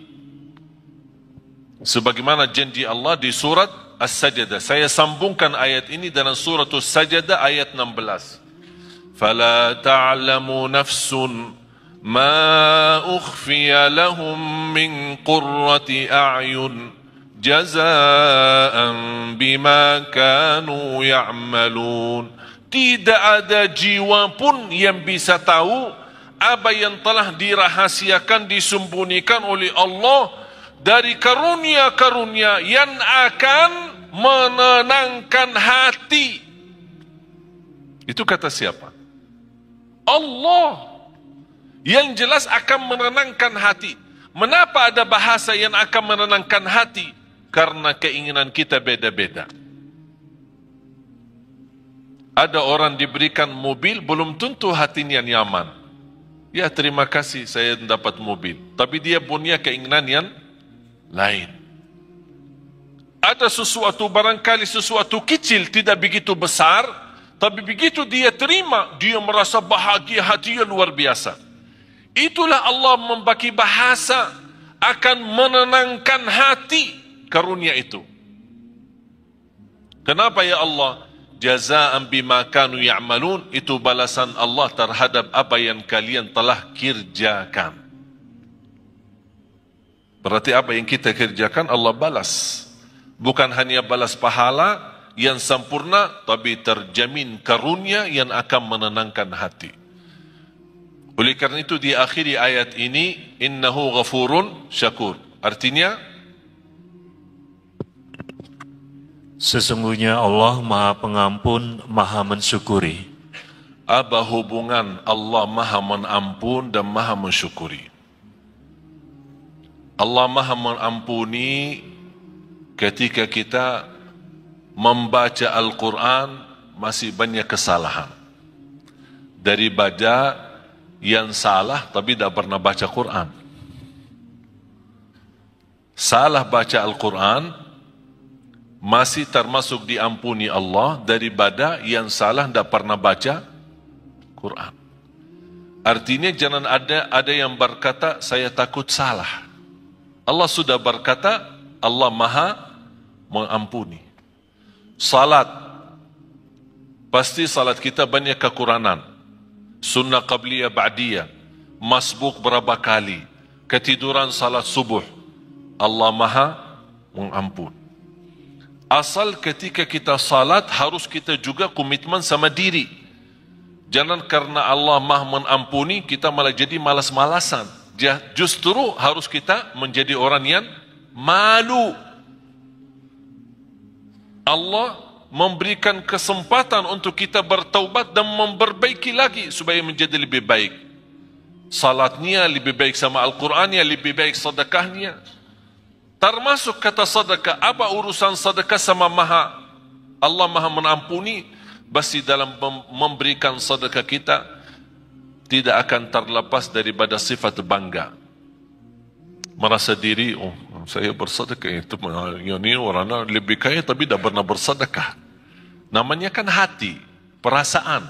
Sebagaimana janji Allah di surat As-Sajdah. Saya sambungkan ayat ini dengan surat As-Sajdah ayat 16. فَلَا تَعْلَمُ نَفْسٌ مَا أُخْفِيَ لَهُم مِّن قُرَّةِ أَعْيُنٍ جَزَاءً بِمَا كَانُوا يَعْمَلُونَ. Tidak ada jiwa pun yang bisa tahu apa yang telah dirahasiakan, disembunyikan oleh Allah dari karunia-karunia yang akan menenangkan hati. Itu kata siapa? Allah. Yang jelas akan menenangkan hati. Mengapa ada bahasa yang akan menenangkan hati? Karena keinginan kita beda-beda. Ada orang diberikan mobil, belum tentu hatinya nyaman. Ya, terima kasih saya dapat mobil. Tapi dia punya keinginan yang lain. Ada sesuatu, barangkali sesuatu kecil, tidak begitu besar, tapi begitu dia terima, dia merasa bahagia, hatinya luar biasa. Itulah Allah membagi bahasa akan menenangkan hati karunia itu. Kenapa ya Allah? Jazaan bima kanu ya'malun, itu balasan Allah terhadap apa yang kalian telah kerjakan. Berarti apa yang kita kerjakan Allah balas. Bukan hanya balas pahala yang sempurna, tapi terjamin karunia yang akan menenangkan hati. Oleh karena itu di akhir ayat ini, innahu ghafurun syakur. Artinya, sesungguhnya Allah Maha Pengampun, Maha Mensyukuri. Apa hubungan Allah Maha Mengampun dan Maha Mensyukuri? Allah Maha Mengampuni ketika kita membaca Al-Quran masih banyak kesalahan. Daripada yang salah tapi tidak pernah baca Quran. Salah baca Al-Quran masih termasuk diampuni Allah daripada yang salah tidak pernah baca Quran. Artinya jangan ada yang berkata saya takut salah. Allah sudah berkata Allah Maha Mengampuni. Salat, pasti salat kita banyak kekurangan. Sunnah qabliyah ba'diyah, masbuk berapa kali, ketiduran salat subuh, Allah Maha Mengampuni. Asal ketika kita salat harus kita juga komitmen sama diri. Jangan karena Allah Maha Mengampuni kita malah jadi malas-malasan. Justru harus kita menjadi orang yang malu. Allah memberikan kesempatan untuk kita bertaubat dan memperbaiki lagi supaya menjadi lebih baik. Salatnya lebih baik sama Al-Qurannya, lebih baik sedekahnya. Termasuk kata sedekah, apa urusan sedekah sama Allah Maha Mengampuni? Pasti dalam memberikan sedekah kita tidak akan terlepas daripada sifat bangga. Merasa diri, oh saya bersedekah, itu ini orang lebih kaya tapi tidak pernah bersedekah. Namanya kan hati, perasaan.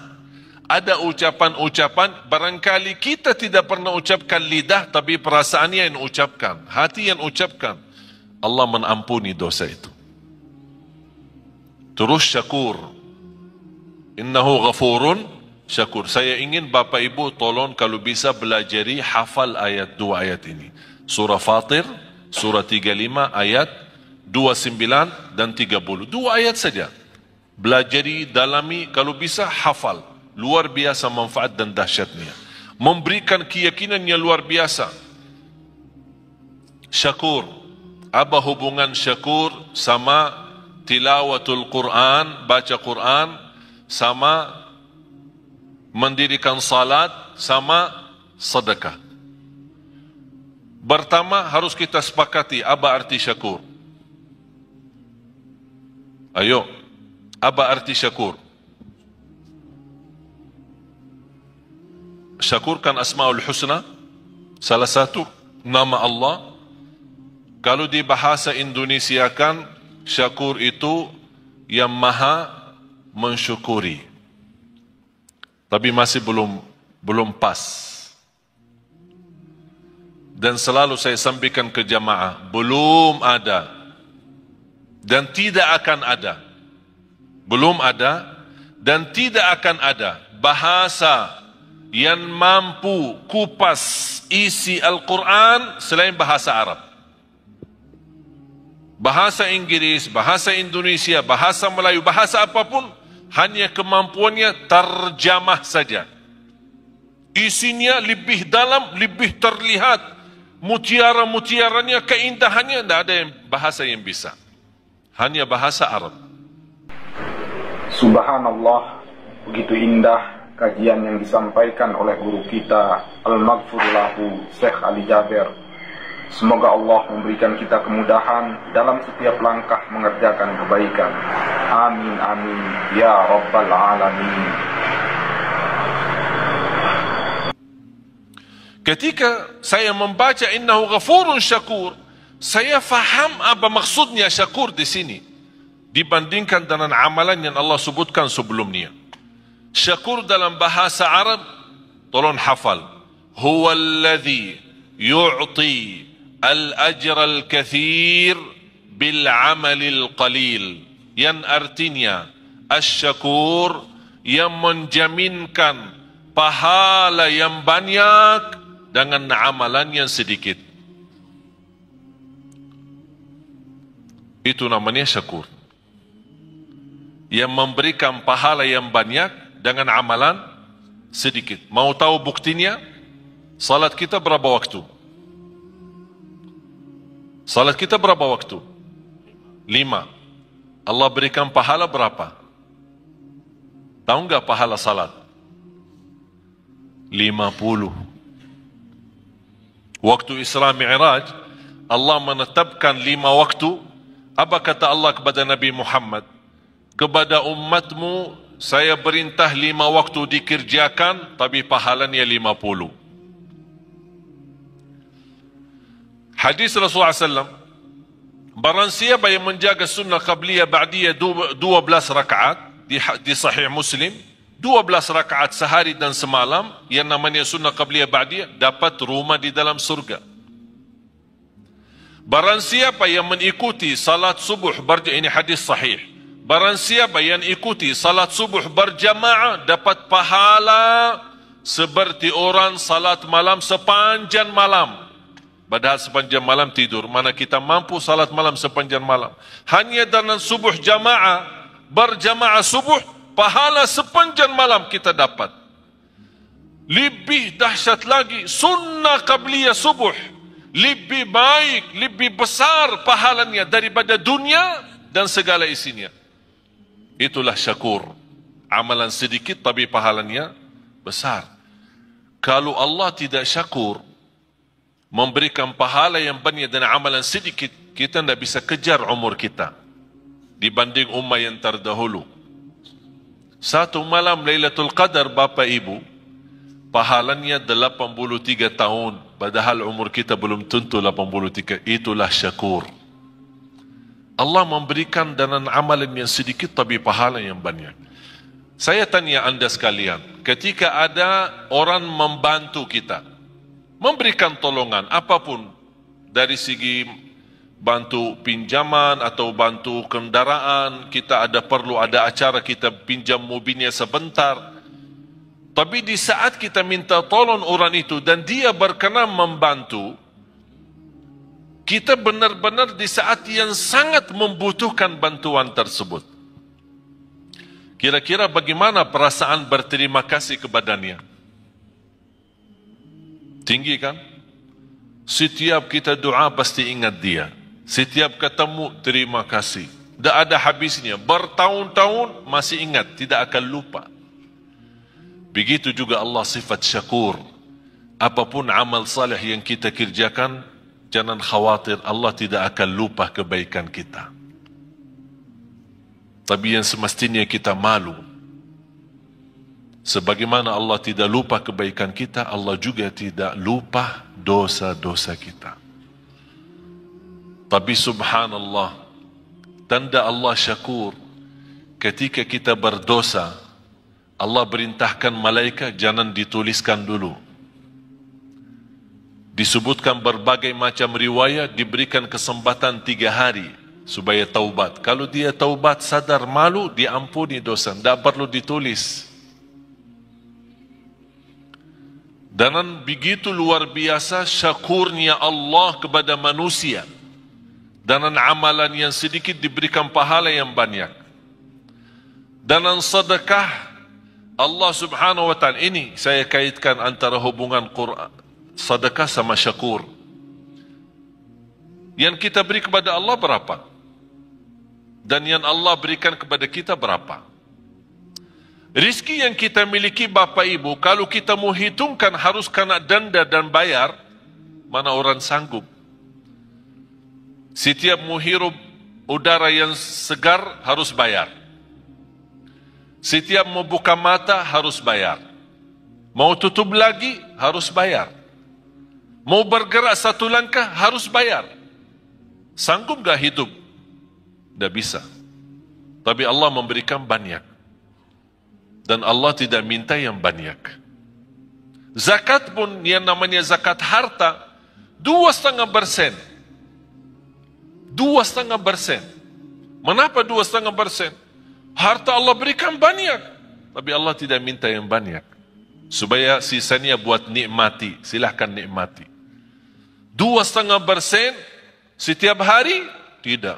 Ada ucapan-ucapan, barangkali kita tidak pernah ucapkan lidah, tapi perasaannya yang ucapkan, hati yang ucapkan. Allah mengampuni dosa itu. Terus syakur. Innahu ghafurun syakur. Saya ingin Bapak Ibu tolong kalau bisa belajari hafal ayat 2 ayat ini. Surah Fatir, surah 35 ayat 29 dan 30. 2 ayat saja. Belajari, dalami, kalau bisa hafal. Luar biasa manfaat dan dahsyatnya. Memberikan keyakinan yang luar biasa. Syakur. Apa hubungan syakur sama tilawatul Quran, baca Quran, sama mendirikan salat, sama sedekah? Pertama harus kita sepakati apa arti syakur. Ayo, apa arti syakur? Syakur kan Asmaul Husna, salah satu nama Allah. Kalau di bahasa Indonesia kan syakur itu yang maha mensyukuri. Tapi masih belum pas. Dan selalu saya sampaikan ke jamaah, belum ada dan tidak akan ada. Belum ada dan tidak akan ada bahasa yang mampu kupas isi Al-Quran selain bahasa Arab. Bahasa Inggris, bahasa Indonesia, bahasa Melayu, bahasa apapun, hanya kemampuannya terjemah saja. Isinya lebih dalam, lebih terlihat. Mutiara-mutiaranya, keindahannya, tidak ada bahasa yang bisa. Hanya bahasa Arab. Subhanallah, begitu indah kajian yang disampaikan oleh guru kita Al-Maghfur lahu Syekh Ali Jaber. Semoga Allah memberikan kita kemudahan dalam setiap langkah mengerjakan kebaikan. Amin amin ya rabbal alamin. Ketika saya membaca innahu ghafurun syakur, saya faham apa maksudnya syakur di sini dibandingkan dengan amalan yang Allah sebutkan sebelumnya. Syakur dalam bahasa Arab, tolong hafal, huwallazi yu'ti al-ajra al-kathir bil-amalil qalil, yang artinya asy-syakur yang menjaminkan pahala yang banyak dengan amalan yang sedikit. Itu namanya syakur, yang memberikan pahala yang banyak dengan amalan sedikit. Mau tahu buktinya? Salat kita berapa waktu? Salat kita berapa waktu? 5. Allah berikan pahala berapa? Tahu enggak pahala salat? 50. Waktu Isra Mi'raj, Allah menetapkan 5 waktu. Apa kata Allah kepada Nabi Muhammad? Kepada umatmu, saya perintah 5 waktu dikerjakan, tapi pahalanya 50. Hadis Rasulullah SAW, barang siapa yang menjaga sunnah qabliyah ba'diyah 12 rakaat, di Sahih Muslim, 12 rakaat sehari dan semalam, yang namanya sunnah qabliyah ba'diyah, dapat rumah di dalam surga. Barang siapa yang mengikuti salat subuh ini hadis sahih. Barang siapa yang ikuti salat subuh berjamaah, dapat pahala seperti orang salat malam sepanjang malam. Padahal sepanjang malam tidur. Mana kita mampu salat malam sepanjang malam. Hanya dengan subuh jamaah, berjamaah subuh, pahala sepanjang malam kita dapat. Lebih dahsyat lagi, sunnah qabliyah subuh lebih baik, lebih besar pahalanya daripada dunia dan segala isinya. Itulah syakur. Amalan sedikit tapi pahalanya besar. Kalau Allah tidak syakur, memberikan pahala yang banyak dan amalan sedikit, kita tidak bisa kejar umur kita dibanding umat yang terdahulu. Satu malam Lailatul Qadar, Bapak Ibu, pahalanya 83 tahun, padahal umur kita belum tentu 83. Itulah syakur. Allah memberikan dengan amalan yang sedikit tapi pahala yang banyak. Saya tanya anda sekalian, ketika ada orang membantu kita, memberikan tolongan apapun, dari segi bantu pinjaman atau bantu kendaraan, kita perlu ada acara, kita pinjam mobilnya sebentar. Tapi di saat kita minta tolong orang itu dan dia berkenan membantu, kita benar-benar di saat yang sangat membutuhkan bantuan tersebut. Kira-kira bagaimana perasaan berterima kasih kepadanya? Tinggi kan? Setiap kita doa pasti ingat dia. Setiap ketemu terima kasih. Tidak ada habisnya. Bertahun-tahun masih ingat, tidak akan lupa. Begitu juga Allah sifat syakur. Apapun amal saleh yang kita kerjakan, jangan khawatir, Allah tidak akan lupa kebaikan kita. Tapi yang semestinya kita malu. Sebagaimana Allah tidak lupa kebaikan kita, Allah juga tidak lupa dosa-dosa kita. Tapi subhanallah, tanda Allah syakur, ketika kita berdosa, Allah perintahkan malaikat jangan dituliskan dulu. Disebutkan berbagai macam riwayat, diberikan kesempatan 3 hari supaya taubat. Kalau dia taubat sadar malu, diampuni dosa, tidak perlu ditulis. Dan begitu luar biasa syakurnya Allah kepada manusia. Dan amalan yang sedikit diberikan pahala yang banyak. Dan sedekah Allah subhanahu wa ta'ala, ini saya kaitkan antara hubungan Quran, sedekah sama syakur. Yang kita beri kepada Allah berapa? Dan yang Allah berikan kepada kita berapa? Rizki yang kita miliki Bapak Ibu, kalau kita mau hitungkan harus kena denda dan bayar, mana orang sanggup? Setiap menghirup udara yang segar harus bayar. Setiap mau buka mata harus bayar. Mau tutup lagi harus bayar. Mau bergerak satu langkah harus bayar. Sanggup gak hidup? Tidak bisa. Tapi Allah memberikan banyak. Dan Allah tidak minta yang banyak. Zakat pun yang namanya zakat harta 2,5%. 2,5%. Mengapa 2,5%? Harta Allah berikan banyak, tapi Allah tidak minta yang banyak. Supaya sisanya buat nikmati. Silahkan nikmati. 2,5% setiap hari? Tidak.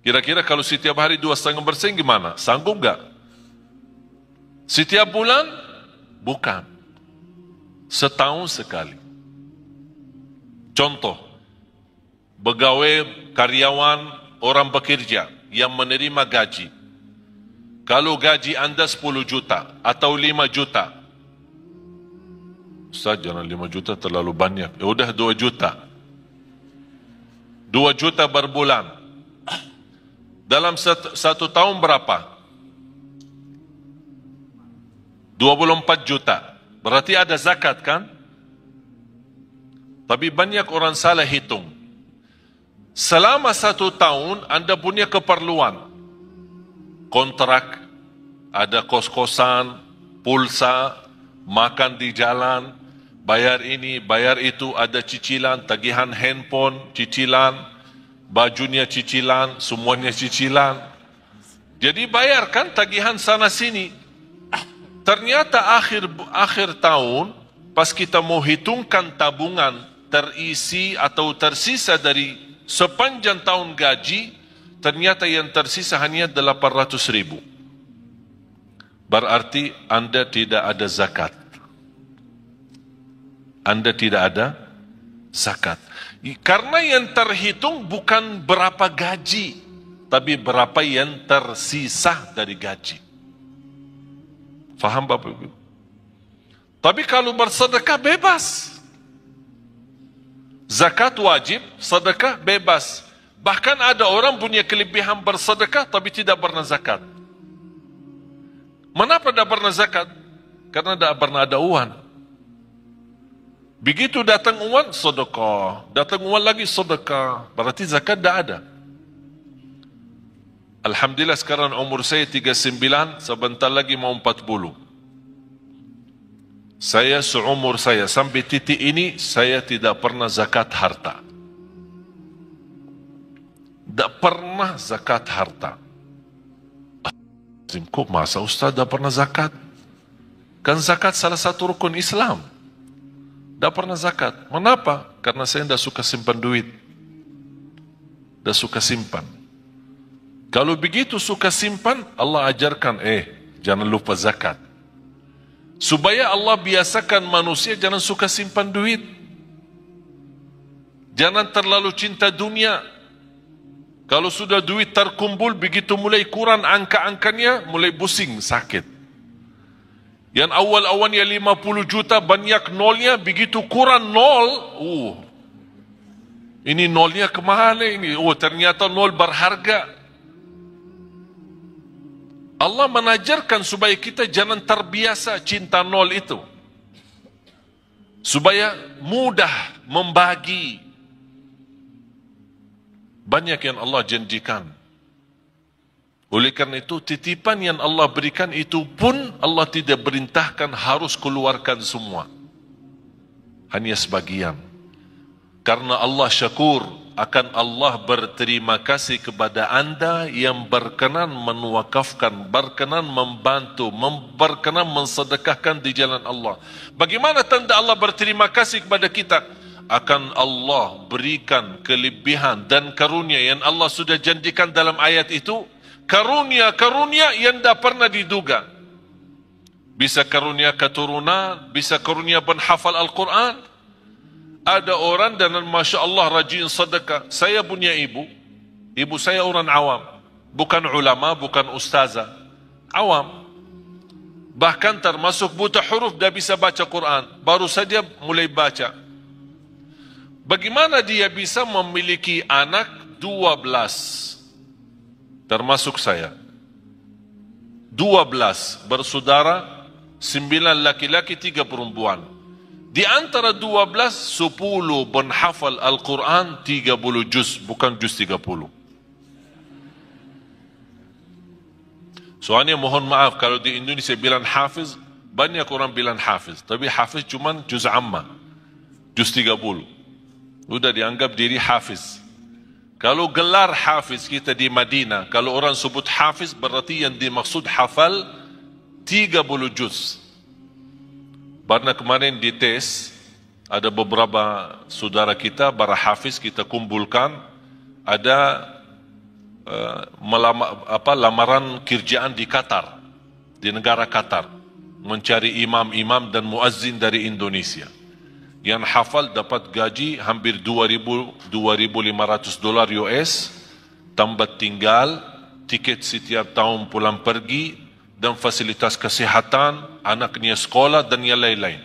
Kira-kira kalau setiap hari 2,5% gimana? Sanggup gak? Setiap bulan? Bukan. Setahun sekali. Contoh, pegawai, karyawan, orang bekerja yang menerima gaji. Kalau gaji anda 10 juta atau 5 juta. Ustaz, jangan 5 juta terlalu banyak. Ya udah 2 juta. 2 juta berbulan. Dalam satu tahun berapa? 24 juta. Berarti ada zakat kan? Tapi banyak orang salah hitung. Selama 1 tahun anda punya keperluan. Kontrak, ada kos-kosan, pulsa, makan di jalan, bayar ini, bayar itu, ada cicilan, tagihan handphone, cicilan, bajunya cicilan, semuanya cicilan. Jadi bayarkan tagihan sana sini. Ternyata akhir tahun, pas kita mau hitungkan tabungan terisi atau tersisa dari sepanjang tahun gaji, ternyata yang tersisa hanya 800.000. Berarti anda tidak ada zakat. Anda tidak ada zakat. Karena yang terhitung bukan berapa gaji, tapi berapa yang tersisa dari gaji. Faham Bapak Ibu? Tapi kalau bersedekah bebas. Zakat wajib, sedekah bebas. Bahkan ada orang punya kelebihan bersedekah tapi tidak pernah zakat. Mengapa tidak pernah zakat? Karena tidak pernah ada uang. Begitu datang uang, sedekah. Datang uang lagi, sedekah. Berarti zakat tidak ada. Alhamdulillah sekarang umur saya 39, sebentar lagi mau 40. Saya seumur saya sampai titik ini, saya tidak pernah zakat harta. Tidak pernah zakat harta. Kok masa Ustaz tidak pernah zakat? Kan zakat salah satu rukun Islam. Tidak pernah zakat. Mengapa? Karena saya tidak suka simpan duit. Tidak suka simpan. Kalau begitu suka simpan, Allah ajarkan, jangan lupa zakat. Supaya Allah biasakan manusia jangan suka simpan duit. Jangan terlalu cinta dunia. Kalau sudah duit terkumpul, begitu mulai kurang angka-angkanya, mulai pusing, sakit. Yang awal-awalnya 50 juta, banyak nolnya, begitu kurang nol, ini nolnya kemana ini? Ternyata nol berharga. Allah menajarkan supaya kita jangan terbiasa cinta nol itu. Supaya mudah membagi. Banyak yang Allah janjikan. Oleh karena itu, titipan yang Allah berikan itu pun Allah tidak perintahkan harus keluarkan semua. Hanya sebagian. Karena Allah syakur, akan Allah berterima kasih kepada anda yang berkenan menwakafkan, berkenan membantu, berkenan mensedekahkan di jalan Allah. Bagaimana tanda Allah berterima kasih kepada kita? Akan Allah berikan kelebihan dan karunia yang Allah sudah janjikan dalam ayat itu. Karunia-karunia yang tidak pernah diduga. Bisa karunia keturunan, bisa karunia penghafal Al-Quran. Ada orang dan Masya Allah rajin sedekah. Saya punya ibu. Ibu saya orang awam. Bukan ulama, bukan ustazah. Awam. Bahkan termasuk buta huruf, dah bisa baca Quran. Baru saja mulai baca. Bagaimana dia bisa memiliki anak 12? Termasuk saya. 12 bersaudara, 9 laki-laki, 3 perempuan. Di antara 12, 10 penghafal Al-Quran 30 juz, bukan juz 30. Soalnya mohon maaf, kalau di Indonesia bilang hafiz, banyak orang bilang hafiz. Tapi hafiz cuma juz amma, juz 30. Sudah dianggap diri hafiz. Kalau gelar hafiz kita di Madinah, kalau orang sebut hafiz, berarti yang dimaksud hafal 30 juz. Karena kemarin di tes, ada beberapa saudara kita, para hafiz kita kumpulkan, ada lamaran kerjaan di Qatar, di negara Qatar, mencari imam-imam dan muazzin dari Indonesia. Yang hafal dapat gaji hampir $2,500 US, tambah tinggal, tiket setiap tahun pulang pergi, dan fasilitas kesehatan, anaknya sekolah dan yang lain-lain.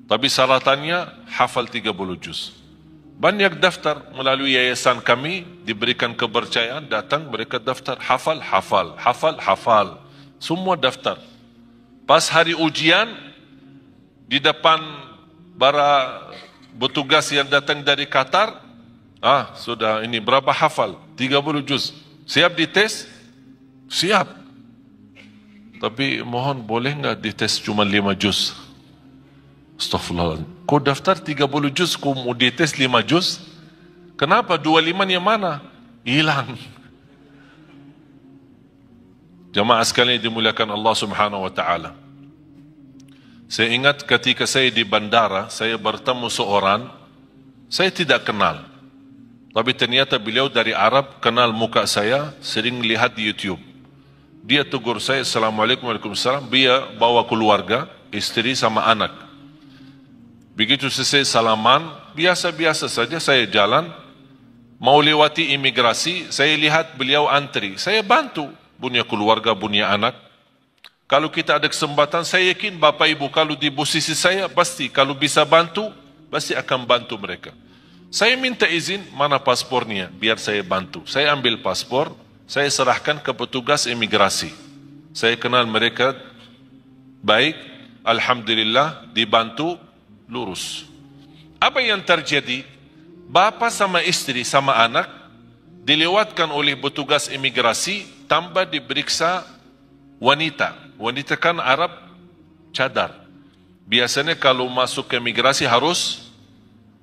Tapi syaratannya hafal 30 juz. Banyak daftar melalui yayasan kami, diberikan kepercayaan, datang mereka daftar, hafal. Semua daftar. Pas hari ujian, di depan para petugas yang datang dari Qatar, sudah ini berapa hafal? 30 juz. Siap dites? Siap. Tapi mohon boleh enggak dites cuma 5 juz? Astaghfirullahaladzim. Kau daftar 30 juz, kau mau dites 5 juz? Kenapa? 25 yang mana? Hilang. Jamaah sekalian dimuliakan Allah Subhanahu wa taala. Saya ingat ketika saya di bandara, saya bertemu seorang, saya tidak kenal. Tapi ternyata beliau dari Arab, kenal muka saya, sering lihat di YouTube. Dia tegur saya, Assalamualaikum, Waalaikumsalam. Dia bawa keluarga, istri sama anak. Begitu selesai salaman, biasa-biasa saja saya jalan, mau lewati imigrasi, saya lihat beliau antri. Saya bantu, punya keluarga, punya anak. Kalau kita ada kesempatan, saya yakin Bapak Ibu, kalau di posisi saya, pasti kalau bisa bantu, pasti akan bantu mereka. Saya minta izin, mana paspornya, biar saya bantu. Saya ambil paspor, saya serahkan ke petugas imigrasi. Saya kenal mereka baik, alhamdulillah, dibantu, lurus. Apa yang terjadi? Bapa sama istri sama anak dilewatkan oleh petugas imigrasi, tambah diperiksa wanita. Wanita kan Arab cadar. Biasanya kalau masuk ke imigrasi harus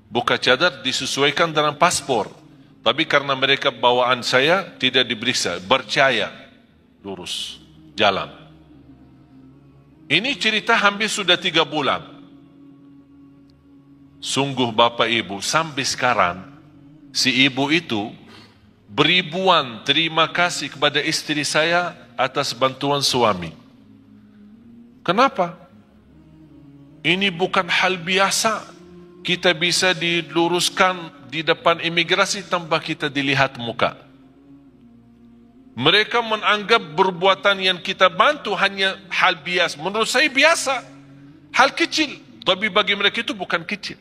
buka cadar, disesuaikan dengan paspor. Tapi karena mereka bawaan saya tidak diperiksa, percaya, lurus, jalan. Ini cerita hampir sudah 3 bulan. Sungguh Bapak Ibu, sampai sekarang si ibu itu beribuan terima kasih kepada istri saya atas bantuan suami. Kenapa? Ini bukan hal biasa. Kita bisa diluruskan di depan imigrasi tanpa kita dilihat muka. Mereka menganggap perbuatan yang kita bantu hanya hal biasa. Menurut saya biasa, hal kecil. Tapi bagi mereka itu bukan kecil.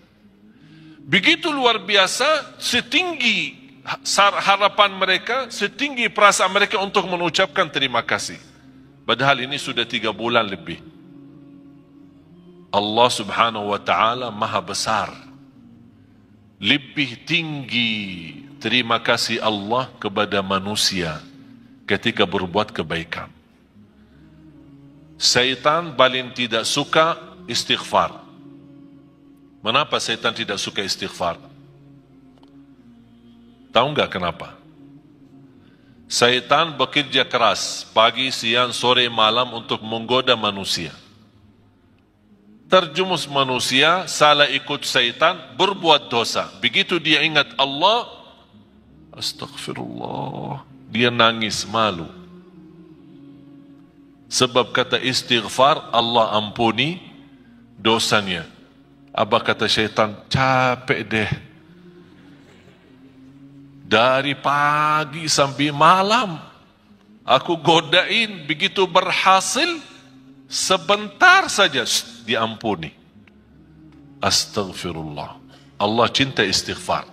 Begitu luar biasa, setinggi harapan mereka, setinggi perasaan mereka untuk mengucapkan terima kasih. Padahal ini sudah 3 bulan lebih. Allah Subhanahu wa taala Maha besar. Lebih tinggi terima kasih Allah kepada manusia ketika berbuat kebaikan. Syaitan paling tidak suka istighfar. Kenapa syaitan tidak suka istighfar? Tahu enggak kenapa? Syaitan bekerja keras pagi, siang, sore, malam untuk menggoda manusia. Terjumus manusia, salah ikut syaitan, berbuat dosa. Begitu dia ingat Allah, astagfirullah, dia nangis malu. Sebab kata istighfar, Allah ampuni dosanya. Apa kata syaitan? Capek deh. Dari pagi sampai malam, aku godain, begitu berhasil, sebentar saja diampuni. Astagfirullah. Allah cinta istighfar.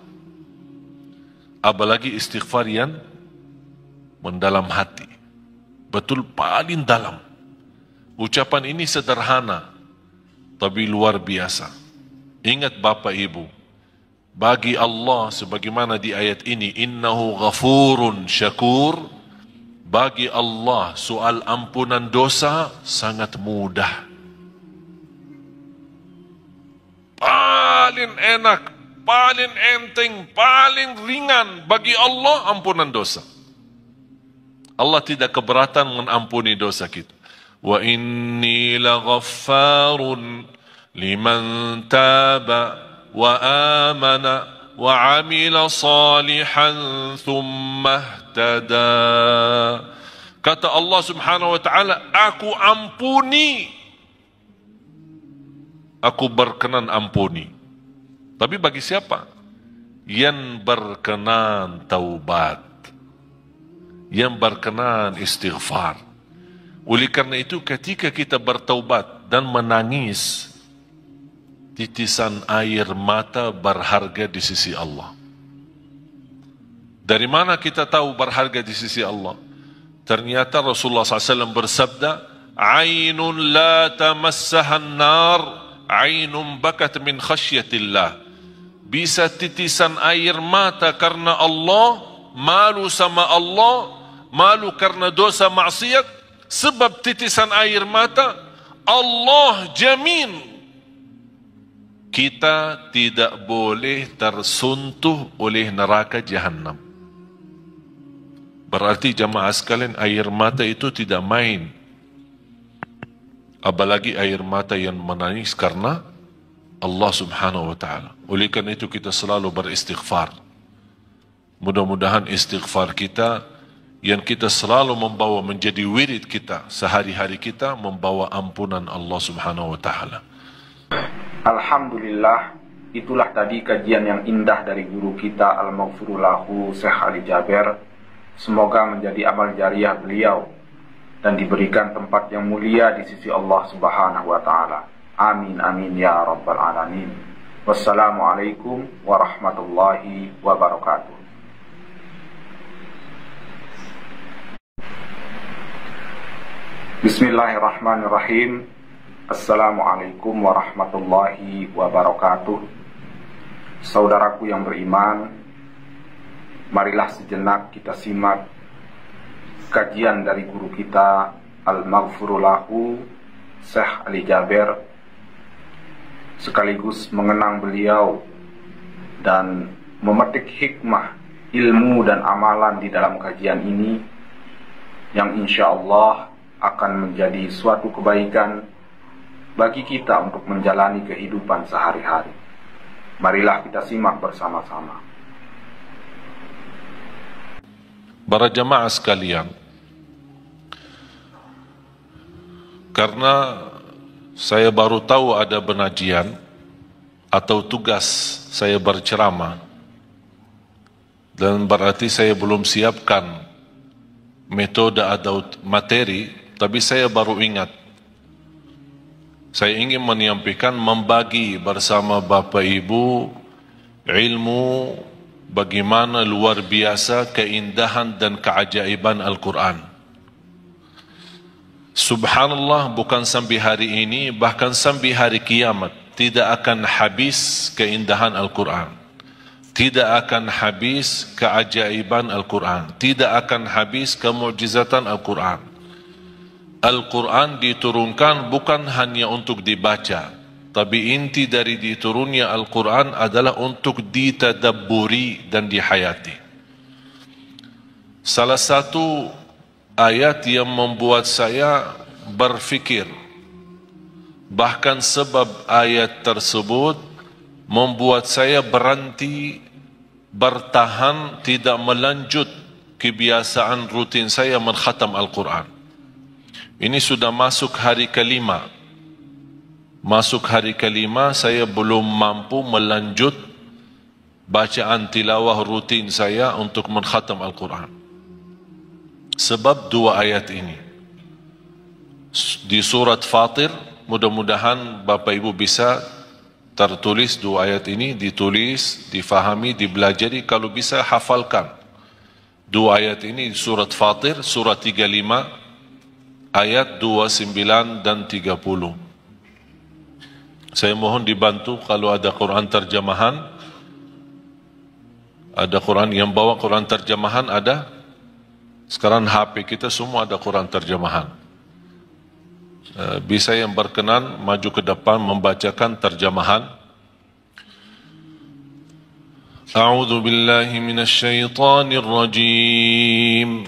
Apalagi istighfar yang mendalam hati. betul paling dalam. Ucapan ini sederhana, tapi luar biasa. Ingat Bapak Ibu, bagi Allah sebagaimana di ayat ini, innahu ghafurun syakur, bagi Allah soal ampunan dosa sangat mudah. Paling enak, paling enteng, paling ringan bagi Allah ampunan dosa. Allah tidak keberatan mengampuni dosa kita. Wa inni laghaffarun liman taba wa amana wa amila salihan thumma ihtada. Kata Allah Subhanahu wa taala, aku ampuni, aku berkenan ampuni. Tapi bagi siapa? Yang berkenan taubat, yang berkenan istighfar. Oleh karena itu ketika kita bertaubat dan menangis, titisan air mata berharga di sisi Allah. Dari mana kita tahu berharga di sisi Allah? Ternyata Rasulullah SAW bersabda, Ainun la tamassahan nar, ainun bakat min khasyatillah. Bisa titisan air mata karena Allah, malu sama Allah, malu karena dosa maksiat. Sebab titisan air mata, Allah jamin kita tidak boleh tersentuh oleh neraka Jahannam. Berarti jamaah sekalian, air mata itu tidak main. Apalagi air mata yang menangis karena Allah Subhanahu wa taala. Oleh karena itu kita selalu beristighfar. Mudah-mudahan istighfar kita yang kita selalu membawa menjadi wirid kita sehari-hari kita, membawa ampunan Allah Subhanahu wa taala. Alhamdulillah, itulah tadi kajian yang indah dari guru kita Al-Maghfurulahu Syekh Ali Jaber. Semoga menjadi amal jariah beliau dan diberikan tempat yang mulia di sisi Allah Subhanahu wa taala. Amin amin ya rabbal alamin. Wassalamualaikum warahmatullahi wabarakatuh. Bismillahirrahmanirrahim. Assalamualaikum warahmatullahi wabarakatuh. Saudaraku yang beriman, marilah sejenak kita simak kajian dari guru kita Al-Maghfurulahu Syekh Ali Jaber, sekaligus mengenang beliau dan memetik hikmah, ilmu dan amalan di dalam kajian ini yang insya Allah akan menjadi suatu kebaikan bagi kita untuk menjalani kehidupan sehari-hari. Marilah kita simak bersama-sama. Para jamaah sekalian, karena saya baru tahu ada penajian atau tugas saya berceramah, dan berarti saya belum siapkan metode atau materi, tapi saya baru ingat. Saya ingin menyampaikan, membagi bersama Bapak Ibu ilmu bagaimana luar biasa keindahan dan keajaiban Al-Quran. Subhanallah, bukan sampai hari ini, bahkan sampai hari kiamat tidak akan habis keindahan Al-Quran, tidak akan habis keajaiban Al-Quran, tidak akan habis kemukjizatan Al-Quran. Al-Quran diturunkan bukan hanya untuk dibaca, tapi inti dari diturunnya Al-Quran adalah untuk ditadabburi dan dihayati. Salah satu ayat yang membuat saya berfikir, bahkan sebab ayat tersebut membuat saya berhenti, bertahan, tidak melanjut kebiasaan rutin saya mengkhatam Al-Quran. Ini sudah masuk hari kelima. Masuk hari kelima, saya belum mampu melanjut bacaan tilawah rutin saya untuk mengkhatam Al-Quran. Sebab dua ayat ini. Di surat Fatir, mudah-mudahan Bapak Ibu bisa tertulis dua ayat ini, ditulis, difahami, dibelajari, kalau bisa hafalkan. Dua ayat ini surat Fatir, surat 35, ayat 29 dan 30. Saya mohon dibantu kalau ada Quran terjemahan. Ada Quran yang bawa Quran terjemahan ada. Sekarang HP kita semua ada Quran terjemahan. Bisa yang berkenan maju ke depan membacakan terjemahan. A'udzu billahi minasy syaithanir rajim.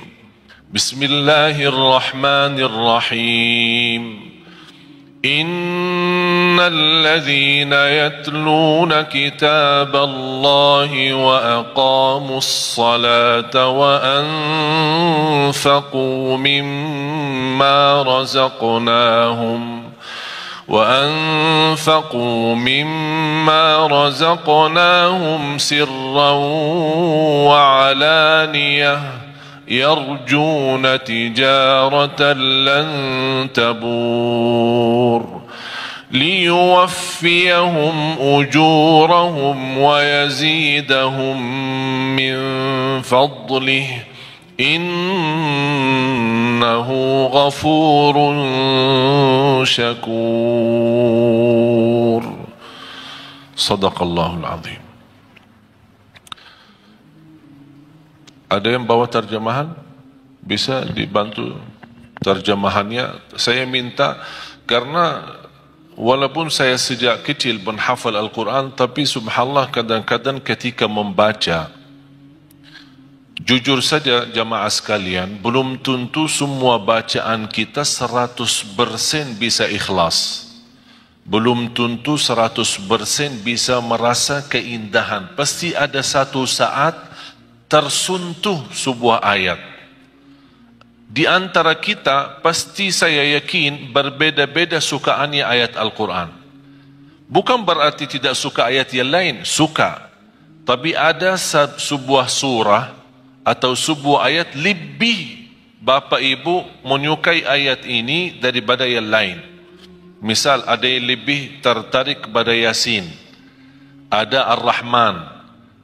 Bismillahirrahmanirrahim. إن الذين يتلون كتاب الله وأقاموا الصلاة وأنفقوا مما رزقناهم سرا وعلانية يرجون تجارة لن تبور ليوفيهم أجورهم ويزيدهم من فضله إنه غفور شكور صدق الله العظيم. Ada yang bawa terjemahan? Bisa dibantu terjemahannya. Saya minta, karena walaupun saya sejak kecil menghafal Al-Quran, tapi subhanallah kadang-kadang ketika membaca, jujur saja jamaah sekalian, belum tentu semua bacaan kita 100% bisa ikhlas. Belum tentu 100% bisa merasa keindahan. Pasti ada satu saat tersentuh sebuah ayat. Di antara kita pasti saya yakin berbeda-beda sukaannya ayat Al-Quran. Bukan berarti tidak suka ayat yang lain, suka. Tapi ada sebuah surah atau sebuah ayat lebih bapa ibu menyukai ayat ini daripada yang lain. Misal ada yang lebih tertarik kepada Yasin, ada Ar-Rahman,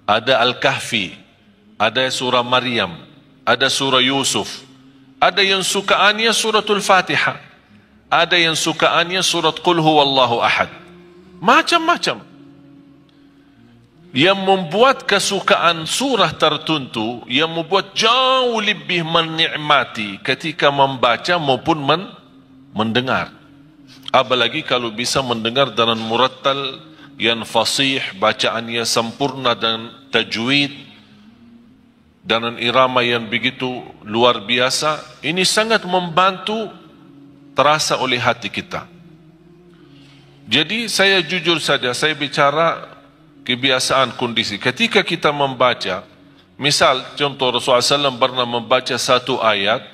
ada Al-Kahfi, ada surah Maryam, ada surah Yusuf. Ada yang sukaannya suratul Fatihah, ada yang sukaannya surat Qul Huwallahu Ahad. Macam-macam. Yang membuat kesukaan surah tertentu, yang membuat jauh lebih menikmati ketika membaca maupun mendengar. Apalagi kalau bisa mendengar dengan murattal yang fasih, bacaannya sempurna dan tajwid, dan irama yang begitu luar biasa, ini sangat membantu terasa oleh hati kita. Jadi saya jujur saja, saya bicara kebiasaan kondisi. Ketika kita membaca, misal contoh Rasulullah SAW pernah membaca satu ayat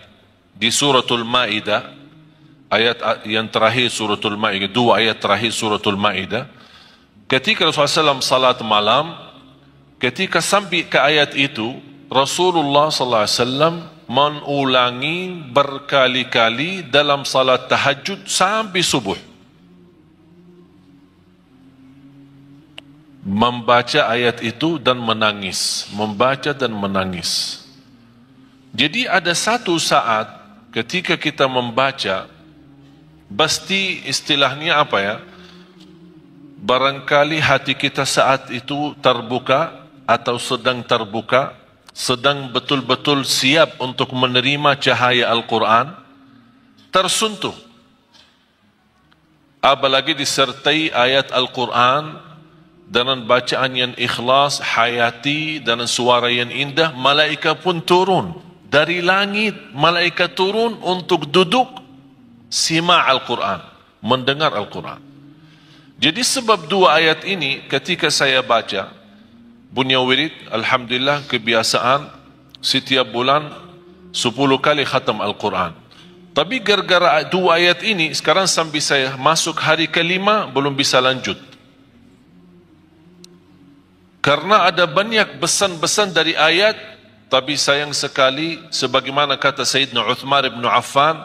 di suratul Ma'idah, ayat yang terakhir suratul Ma'idah, dua ayat terakhir suratul Ma'idah. Ketika Rasulullah SAW salat malam, ketika sampai ke ayat itu, Rasulullah SAW mengulangi berkali-kali dalam salat tahajud sampai subuh. Membaca ayat itu dan menangis, membaca dan menangis. Jadi ada satu saat ketika kita membaca, pasti istilahnya apa ya? Barangkali hati kita saat itu terbuka atau sedang terbuka, sedang betul-betul siap untuk menerima cahaya Al-Quran, tersentuh. Apalagi disertai ayat Al-Quran dengan bacaan yang ikhlas, hayati, dan suara yang indah, malaikat pun turun dari langit. Malaikat turun untuk duduk sima Al-Quran, mendengar Al-Quran. Jadi sebab dua ayat ini ketika saya baca, punya wirid, alhamdulillah kebiasaan setiap bulan 10 kali khatam Al-Quran. Tapi gara-gara dua ayat ini, sekarang sampai saya masuk hari kelima belum bisa lanjut. Karena ada banyak pesan-pesan dari ayat, tapi sayang sekali sebagaimana kata Sayyidina Uthman ibn Affan,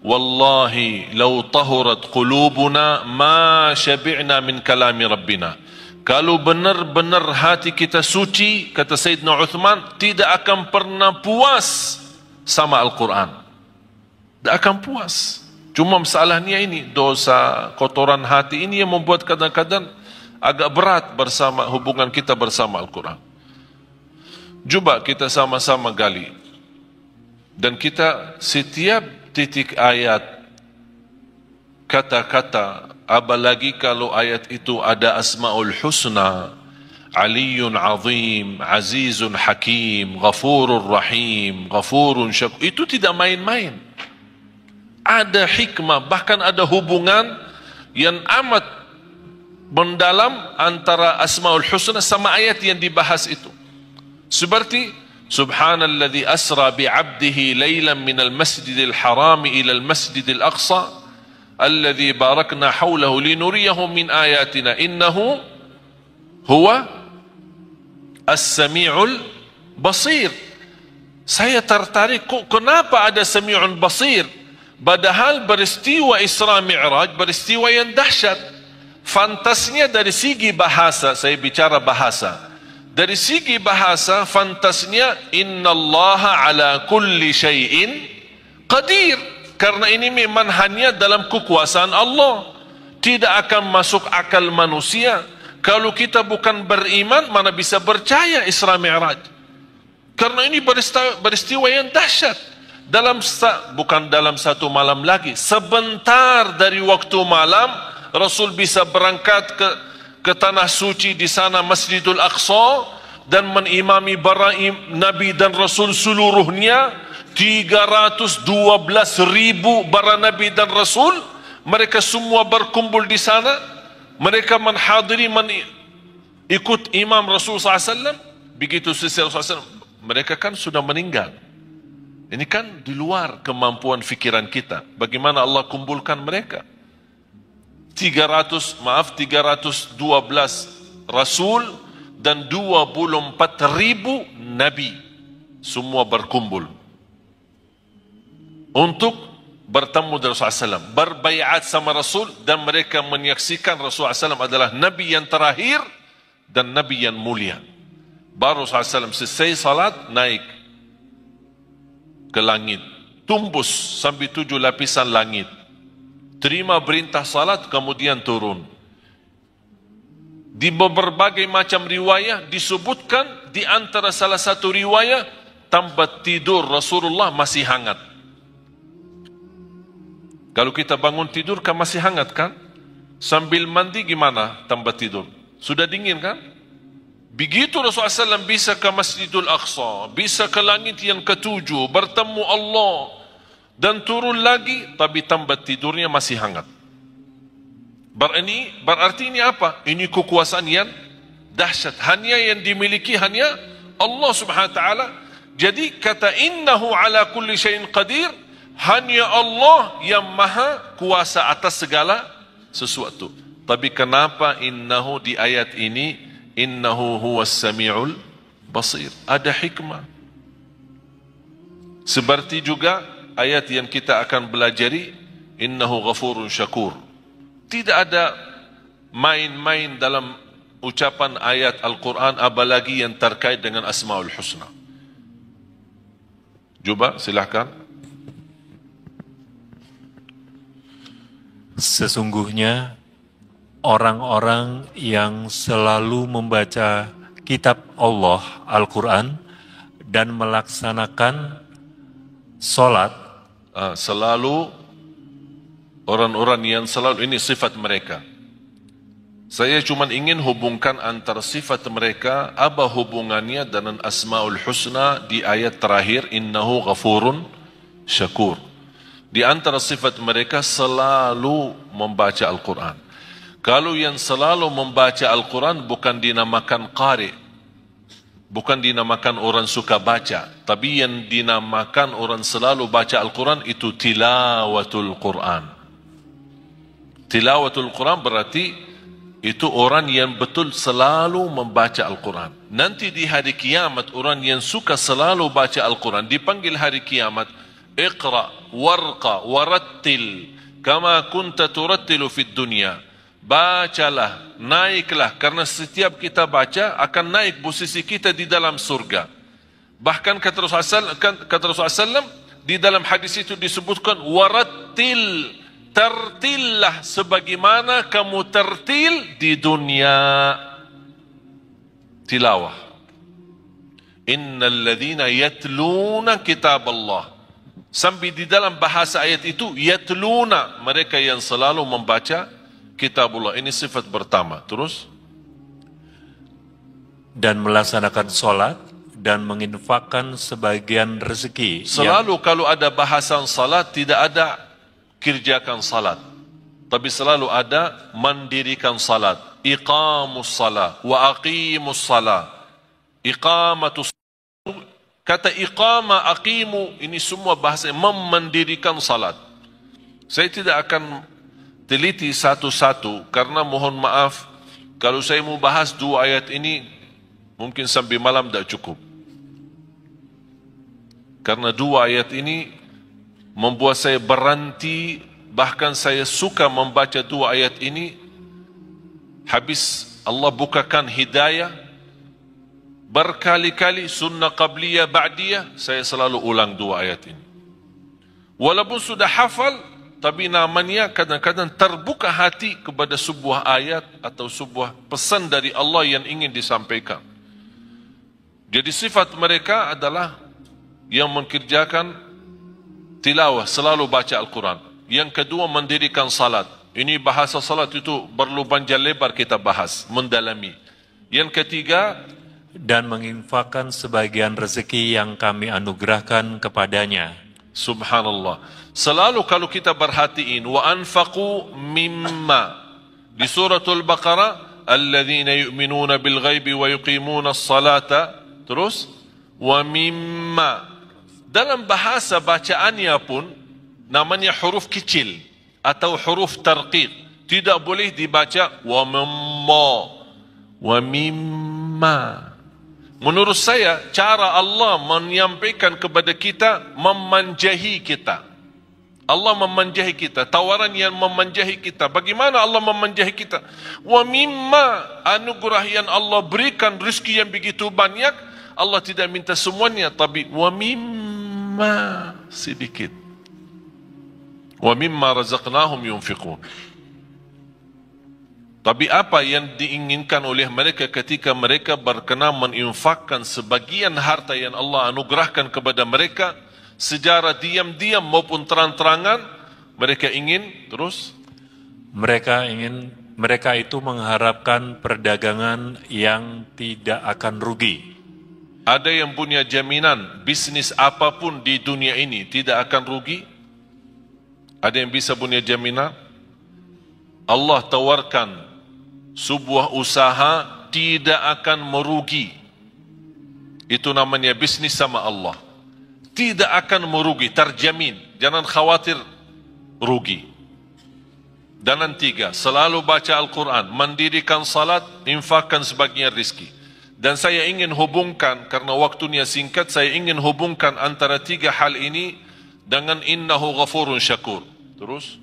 wallahi law tahurat qulubuna ma syabi'na min kalami rabbina. Kalau benar-benar hati kita suci, kata Sayyidina Uthman, tidak akan pernah puas sama Al-Quran. Tak akan puas. Cuma masalahnya ini, dosa, kotoran hati ini yang membuat kadang-kadang agak berat bersama hubungan kita bersama Al-Quran. Cuba kita sama-sama gali. Dan kita setiap titik ayat, kata-kata, apalagi kalau ayat itu ada Asma'ul Husna, Aliyun Azim, Azizun Hakim, Ghafurur Rahim, Ghafurun Syakur, itu tidak main-main. Ada hikmah, bahkan ada hubungan yang amat mendalam antara Asma'ul Husna sama ayat yang dibahas itu. Seperti Subhanalladzi asra bi'abdihi laylan minal masjidil harami ilal masjidil aqsa alladzi barakna hawlahu linuriyahu min ayatina innahu huwa as-sami'ul basir. Saya tertarik, kok kenapa ada Sami'ul Basir? Padahal peristiwa Isra Mi'raj peristiwa yang dahsyat. Fantasnya dari segi bahasa, saya bicara bahasa. Dari segi bahasa, fantasnya innallaha ala kulli syai'in qadir. Karena ini memang hanya dalam kekuasaan Allah. Tidak akan masuk akal manusia. Kalau kita bukan beriman, mana bisa percaya Isra Mi'raj? Karena ini peristiwa yang dahsyat. Bukan dalam satu malam lagi, sebentar dari waktu malam Rasul bisa berangkat ke tanah suci di sana Masjidul Aqsa dan menimami para Nabi dan Rasul seluruhnya. 312.000 para Nabi dan Rasul, mereka semua berkumpul di sana. Mereka menghadiri, ikut imam Rasul SAW. Begitu selesai Rasul SAW, mereka kan sudah meninggal. Ini kan di luar kemampuan fikiran kita. Bagaimana Allah kumpulkan mereka? 312 Rasul dan 24.000 Nabi. Semua berkumpul untuk bertemu dengan Rasulullah SAW. Berbaiat sama Rasul dan mereka menyaksikan Rasulullah SAW adalah Nabi yang terakhir dan Nabi yang mulia. Baru Rasulullah SAW selesai salat, naik ke langit, tumbus sampai 7 lapisan langit, terima perintah salat, kemudian turun. Di berbagai macam riwayat disebutkan, di antara salah satu riwayat, tempat tidur Rasulullah masih hangat. Kalau kita bangun tidur kan masih hangat kan? Sambil mandi gimana tempat tidur? Sudah dingin kan? Begitu Rasulullah SAW bisa ke Masjidul Aqsa, bisa ke langit yang ke-7, bertemu Allah, dan turun lagi, tapi tempat tidurnya masih hangat. Berarti ini apa? Ini kekuasaan yang dahsyat. Hanya yang dimiliki hanya Allah Subhanahu Wa Taala. Jadi kata innahu ala kulli syai'in qadir, hanya Allah yang maha kuasa atas segala sesuatu. Tapi kenapa innahu di ayat ini innahu huwas sami'ul basir? Ada hikmah. Seperti juga ayat yang kita akan belajari, innahu ghafurun syakur. Tidak ada main-main dalam ucapan ayat Al-Quran, apalagi yang terkait dengan Asma'ul Husna. Coba silahkan. Sesungguhnya orang-orang yang selalu membaca kitab Allah, Al-Quran, dan melaksanakan solat. Selalu, orang-orang yang selalu, ini sifat mereka. Saya cuma ingin hubungkan antara sifat mereka, apa hubungannya dengan Asma'ul Husna di ayat terakhir, innahu ghafurun syakur. Di antara sifat mereka selalu membaca Al-Quran. Kalau yang selalu membaca Al-Quran bukan dinamakan qari, bukan dinamakan orang suka baca, tapi yang dinamakan orang selalu baca Al-Quran itu tilawatul Quran. Tilawatul Quran berarti itu orang yang betul selalu membaca Al-Quran. Nanti di hari kiamat orang yang suka selalu baca Al-Quran dipanggil hari kiamat, Iqra warqa warattil kama kunta turattilu fid dunya. Bacalah, naiklah, karena setiap kita baca akan naik posisi kita di dalam surga. Bahkan kata Rasulullah SAW, di dalam hadis itu disebutkan warattil, tertillah sebagaimana kamu tertil di dunia. Tilawah. Innal ladzina yatluna kitab Allah. Sampai di dalam bahasa ayat itu yatluna, mereka yang selalu membaca kitabullah. Ini sifat pertama. Terus, dan melaksanakan sholat dan menginfakkan sebagian rezeki. Selalu kalau ada bahasan salat, tidak ada kerjakan salat, tapi selalu ada mendirikan salat. Iqamus salat wa aqimus salat. Iqamatus, kata iqama, aqimu, ini semua bahasa mendirikan salat. Saya tidak akan teliti satu-satu karena mohon maaf, kalau saya mau bahas dua ayat ini mungkin sampai malam tidak cukup. Karena dua ayat ini membuat saya berhenti, bahkan saya suka membaca dua ayat ini. Habis Allah bukakan hidayah, berkali-kali sunnah qabliyah ba'diyah, saya selalu ulang dua ayat ini. Walaupun sudah hafal, tapi namanya kadang-kadang terbuka hati kepada sebuah ayat atau sebuah pesan dari Allah yang ingin disampaikan. Jadi sifat mereka adalah yang mengerjakan tilawah, selalu baca Al-Quran. Yang kedua, mendirikan salat. Ini bahasa salat itu perlu panjang lebar kita bahas, mendalami. Yang ketiga, dan menginfakkan sebagian rezeki yang kami anugerahkan kepadanya. Subhanallah. Selalu kalau kita perhatiin, wa anfaqu mimma. Di suratul Baqarah, alladzina yu'minuna bil ghaibi wa yuqimuna as-salata. Terus, wa mimma. Dalam bahasa bacaannya pun namanya huruf kecil atau huruf tarqiq. Tidak boleh dibaca wa mimma. Wa mimma. Menurut saya, cara Allah menyampaikan kepada kita, memanjahi kita. Allah memanjahi kita, tawaran yang memanjahi kita. Bagaimana Allah memanjahi kita? Wa mimma, anugerah yang Allah berikan, rezeki yang begitu banyak, Allah tidak minta semuanya, tapi wa mimma, sedikit. Wa mimma razaqnahum yunfiqun. Tapi apa yang diinginkan oleh mereka ketika mereka berkenan menginfakkan sebagian harta yang Allah anugerahkan kepada mereka secara diam-diam maupun terang-terangan, mereka ingin terus? Mereka itu mengharapkan perdagangan yang tidak akan rugi. Ada yang punya jaminan bisnis apapun di dunia ini tidak akan rugi? Ada yang bisa punya jaminan? Allah tawarkan sebuah usaha tidak akan merugi. Itu namanya bisnis sama Allah. Tidak akan merugi, terjamin. Jangan khawatir rugi. Dan yang tiga, selalu baca Al-Quran, mendirikan salat, infakkan sebagian rizki. Dan saya ingin hubungkan, karena waktunya singkat, saya ingin hubungkan antara tiga hal ini dengan innahu ghafurun syakur. Terus?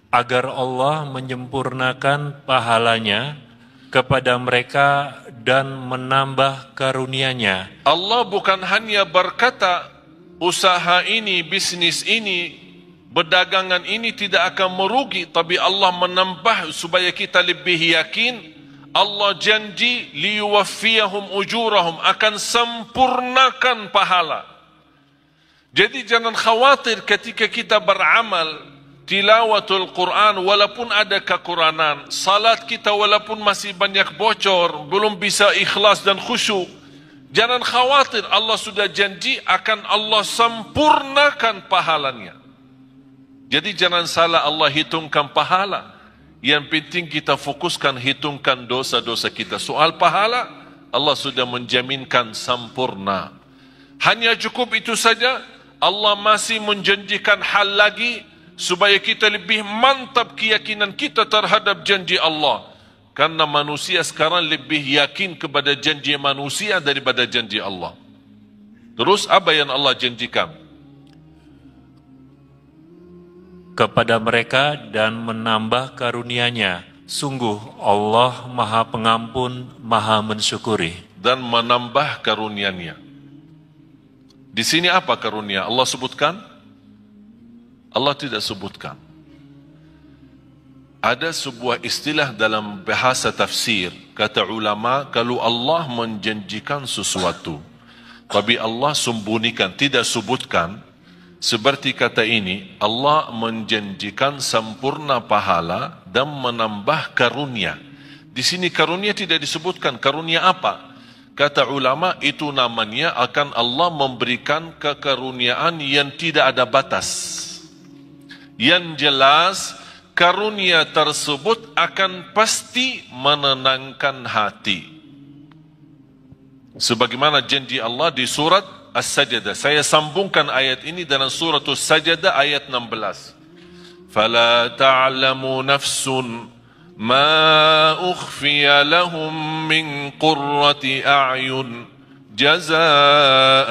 Agar Allah menyempurnakan pahalanya kepada mereka dan menambah karunia-Nya. Allah bukan hanya berkata, usaha ini, bisnis ini, berdagangan ini tidak akan merugi, tapi Allah menambah supaya kita lebih yakin. Allah janji liyuwaffiyahum ujurahum, akan sempurnakan pahala. Jadi jangan khawatir ketika kita beramal tilawatul Quran, walaupun ada kekurangan, salat kita walaupun masih banyak bocor, belum bisa ikhlas dan khusyuk, jangan khawatir, Allah sudah janji akan Allah sempurnakan pahalanya. Jadi jangan salah Allah hitungkan pahala. Yang penting kita fokuskan hitungkan dosa-dosa kita. Soal pahala, Allah sudah menjaminkan sempurna. Hanya cukup itu saja. Allah masih menjanjikan hal lagi supaya kita lebih mantap keyakinan kita terhadap janji Allah. Karena manusia sekarang lebih yakin kepada janji manusia daripada janji Allah. Terus apa yang Allah janjikan? Kepada mereka dan menambah karunia-Nya. Sungguh Allah Maha Pengampun, Maha Mensyukuri. Dan menambah karunia-Nya. Di sini apa karunia? Allah sebutkan? Allah tidak sebutkan. Ada sebuah istilah dalam bahasa tafsir, kata ulama, kalau Allah menjanjikan sesuatu, tapi Allah sembunyikan, tidak sebutkan, seperti kata ini, Allah menjanjikan sempurna pahala dan menambah karunia. Di sini karunia tidak disebutkan. Karunia apa? Kata ulama, itu namanya akan Allah memberikan kekaruniaan yang tidak ada batas. Yang jelas, karunia tersebut akan pasti menenangkan hati. Sebagaimana janji Allah di surat As-Sajdah. Saya sambungkan ayat ini dalam surat As-Sajdah ayat 16. فَلَا تَعْلَمُ نَفْسٌ مَا أُخْفِيَ لَهُم مِّن قُرَّةِ أَعْيُنٍ جَزَاءً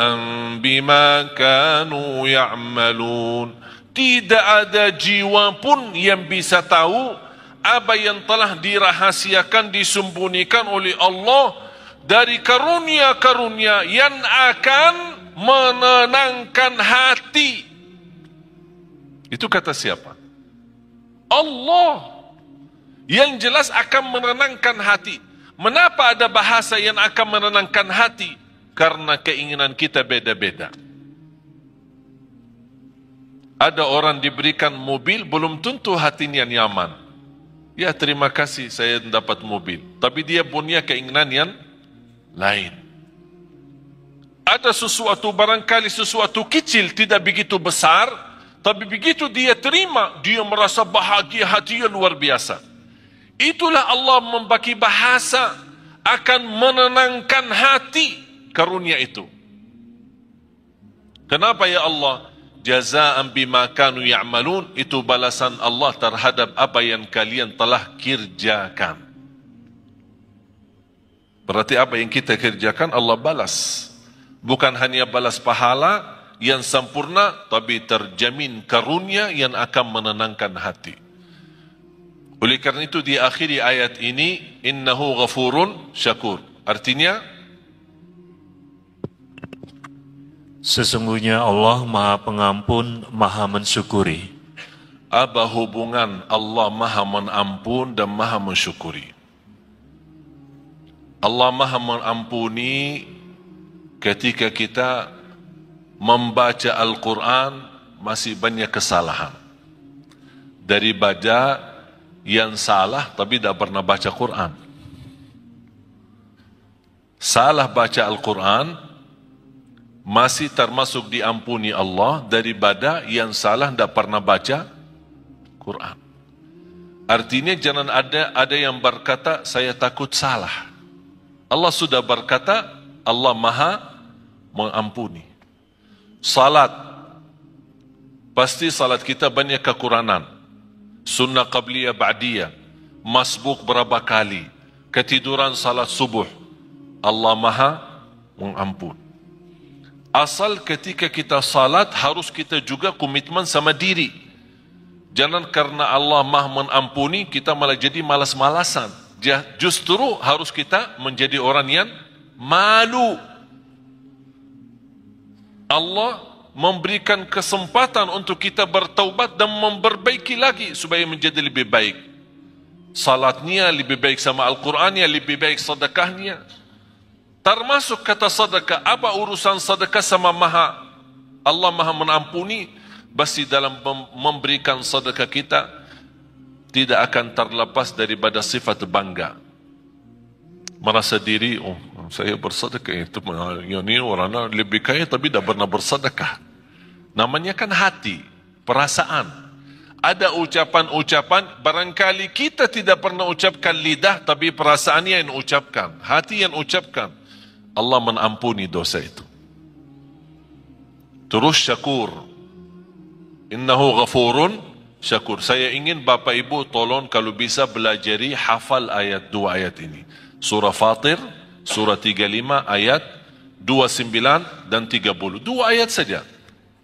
بِمَا كَانُوا يَعْمَلُونَ. Tidak ada jiwa pun yang bisa tahu apa yang telah dirahasiakan, disembunyikan oleh Allah dari karunia-karunia yang akan menenangkan hati. Itu kata siapa? Allah. Yang jelas akan menenangkan hati. Mengapa ada bahasa yang akan menenangkan hati? Karena keinginan kita beda-beda. Ada orang diberikan mobil, belum tentu hatinya nyaman. Ya, terima kasih saya dapat mobil. Tapi dia punya keinginan yang lain. Ada sesuatu, barangkali sesuatu kecil, tidak begitu besar, tapi begitu dia terima, dia merasa bahagia, hatinya luar biasa. Itulah Allah membagi bahasa akan menenangkan hati karunia itu. Kenapa ya Allah? Jazaa'an bima kanu ya'malun, itu balasan Allah terhadap apa yang kalian telah kerjakan. Berarti apa yang kita kerjakan Allah balas. Bukan hanya balas pahala yang sempurna, tapi terjamin karunia yang akan menenangkan hati. Oleh karena itu di akhir ayat ini, innahu ghafurun syakur. Artinya, sesungguhnya Allah Maha Pengampun, Maha Mensyukuri. Apa hubungan Allah Maha Mengampun dan Maha Mensyukuri? Allah Maha Mengampuni ketika kita membaca Al-Quran masih banyak kesalahan. Daripada yang salah tapi tidak pernah baca Quran. Salah baca Al-Quran masih termasuk diampuni Allah daripada yang salah tidak pernah baca Quran. Artinya jangan ada yang berkata saya takut salah. Allah sudah berkata Allah Maha Mengampuni. Salat, pasti salat kita banyak kekurangan. Sunnah qabliyah ba'diyah, masbuk berapa kali, ketiduran salat subuh, Allah Maha Mengampun. Asal ketika kita salat harus kita juga komitmen sama diri. Jangan karena Allah Maha Mengampuni kita malah jadi malas-malasan. Justru harus kita menjadi orang yang malu. Allah memberikan kesempatan untuk kita bertaubat dan memperbaiki lagi supaya menjadi lebih baik. Salatnya lebih baik sama Al-Qurannya, lebih baik sedekahnya. Termasuk kata sedekah, apa urusan sedekah sama Allah Maha Mengampuni? Pasti dalam memberikan sedekah kita tidak akan terlepas daripada sifat bangga. Merasa diri, oh saya bersedekah itu, ini orang lebih kaya tapi tidak pernah bersedekah. Namanya kan hati, perasaan. Ada ucapan-ucapan, barangkali kita tidak pernah ucapkan lidah, tapi perasaannya yang ucapkan, hati yang ucapkan. Allah mengampuni dosa itu. Terus syakur. Innahu ghafurun syakur. Saya ingin Bapak Ibu tolong kalau bisa belajari hafal ayat 2 ayat ini. Surah Fatir, surah 35 ayat 29 dan 30. 2 ayat saja.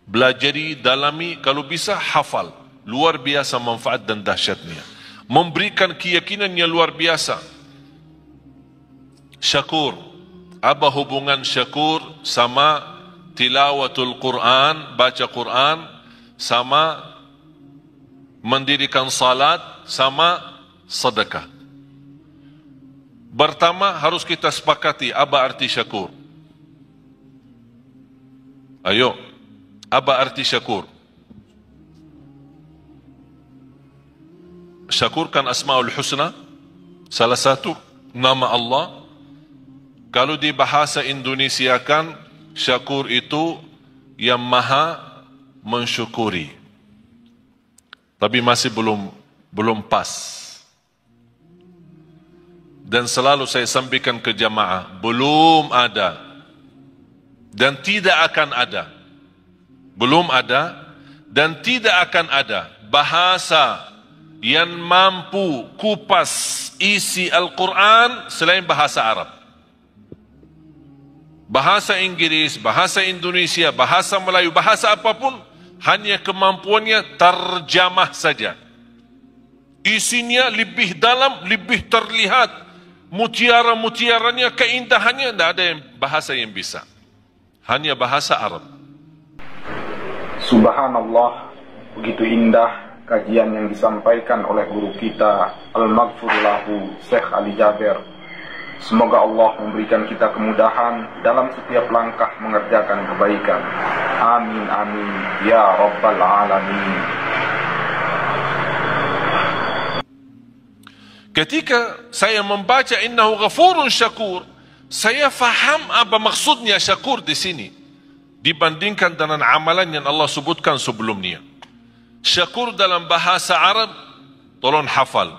Belajari, dalami, kalau bisa hafal. Luar biasa manfaat dan dahsyatnya. Memberikan keyakinan yang luar biasa. Syakur. Apa hubungan syakur sama tilawatul Quran, baca Quran, sama mendirikan salat, sama sedekah. Pertama harus kita sepakati apa arti syakur. Ayo, apa arti syakur? Syakur kan Asmaul Husna, salah satu nama Allah. Kalau di bahasa Indonesia kan syakur itu yang maha mensyukuri. Tapi masih belum pas. Dan selalu saya sampaikan ke jamaah, belum ada dan tidak akan ada. Belum ada dan tidak akan ada bahasa yang mampu kupas isi Al-Quran selain bahasa Arab. Bahasa Inggris, bahasa Indonesia, bahasa Melayu, bahasa apapun, hanya kemampuannya terjemah saja. Isinya lebih dalam, lebih terlihat. Mutiara-mutiaranya, keindahannya, tidak ada bahasa yang bisa. Hanya bahasa Arab. Subhanallah, begitu indah kajian yang disampaikan oleh guru kita Al-Maghfur lahu Syekh Ali Jaber. Semoga Allah memberikan kita kemudahan dalam setiap langkah mengerjakan kebaikan. Amin amin ya rabbal alamin. Ketika saya membaca innahu ghafurun syakur, saya faham apa maksudnya syakur di sini dibandingkan dengan amalan yang Allah sebutkan sebelumnya. Syakur dalam bahasa Arab, tolong hafal.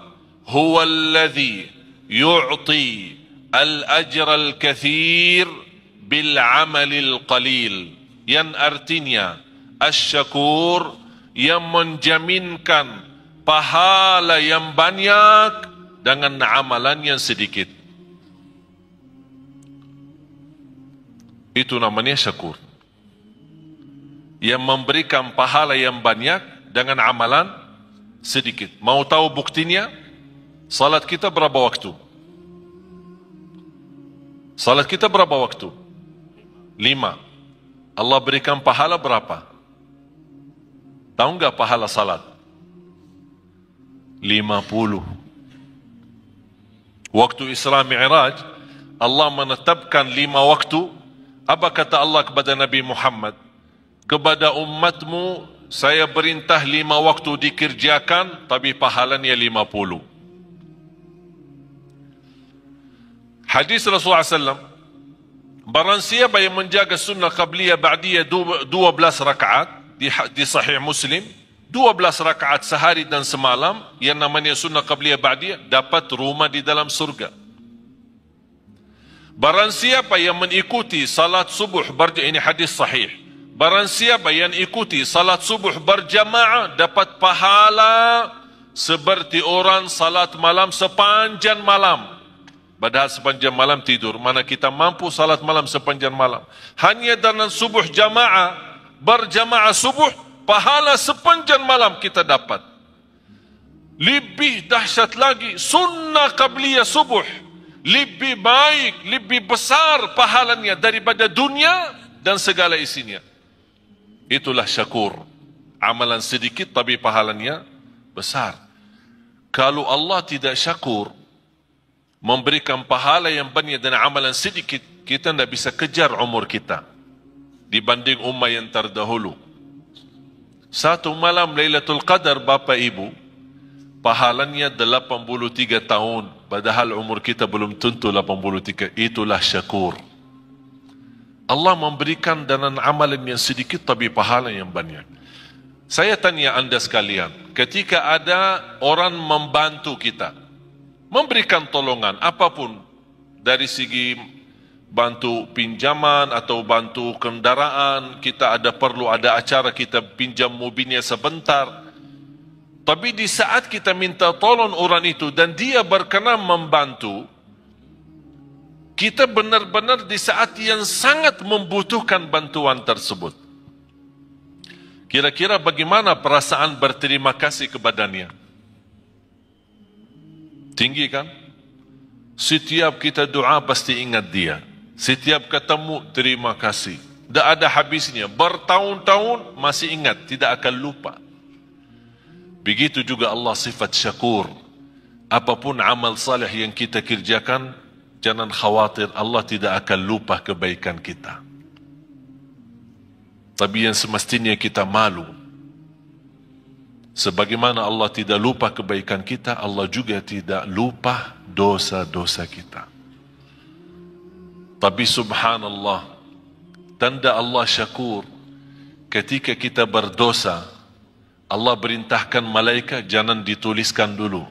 Huwallazi yu'ti al-ajr al-kathir bil-amal al-qalil. Yang artinya asy-syakur yang menjaminkan pahala yang banyak dengan amalan yang sedikit. Itu namanya syakur. Yang memberikan pahala yang banyak dengan amalan sedikit. Mau tahu buktinya? Salat kita berapa waktu? Salat kita berapa waktu? 5. Allah berikan pahala berapa? Tahu enggak pahala salat? 50. Waktu Isra Mi'raj, Allah menetapkan 5 waktu. Apa kata Allah kepada Nabi Muhammad? Kepada umatmu, saya perintah 5 waktu dikerjakan, tapi pahalanya 50. Hadis Rasulullah SAW, barang siapa yang menjaga sunnah qabliyah ba'diyah 12 rakaat di Sahih Muslim, 12 rakaat sehari dan semalam, yang namanya sunnah qabliyah ba'diyah, dapat rumah di dalam surga. Barang siapa yang mengikuti salat subuh ini hadis sahih. Barang siapa yang ikuti salat subuh berjamaah dapat pahala seperti orang salat malam sepanjang malam. Padahal sepanjang malam tidur. Mana kita mampu salat malam sepanjang malam. Hanya dengan subuh jamaah, berjamaah subuh, pahala sepanjang malam kita dapat. Lebih dahsyat lagi, sunnah qabliyah subuh. Lebih baik, lebih besar pahalanya daripada dunia dan segala isinya. Itulah syakur. Amalan sedikit tapi pahalanya besar. Kalau Allah tidak syakur, memberikan pahala yang banyak dan amalan sedikit, kita tidak bisa kejar umur kita dibanding umat yang terdahulu. Satu malam Lailatul Qadar, Bapak Ibu, pahalanya 83 tahun, padahal umur kita belum tentu 83. Itulah syakur. Allah memberikan dengan amalan yang sedikit tapi pahala yang banyak. Saya tanya anda sekalian, ketika ada orang membantu kita, memberikan tolongan apapun, dari segi bantu pinjaman atau bantu kendaraan, kita perlu ada acara, kita pinjam mobilnya sebentar. Tapi di saat kita minta tolong orang itu dan dia berkenan membantu, kita benar-benar di saat yang sangat membutuhkan bantuan tersebut. Kira-kira bagaimana perasaan berterima kasih kepadanya? Tinggi kan? Setiap kita doa pasti ingat dia. Setiap ketemu terima kasih. Tidak ada habisnya. Bertahun-tahun masih ingat, tidak akan lupa. Begitu juga Allah sifat syakur. Apapun amal saleh yang kita kerjakan, jangan khawatir Allah tidak akan lupa kebaikan kita. Tapi yang semestinya kita malu. Sebagaimana Allah tidak lupa kebaikan kita, Allah juga tidak lupa dosa-dosa kita. Tapi subhanallah, tanda Allah syakur, ketika kita berdosa, Allah perintahkan malaikat jangan dituliskan dulu.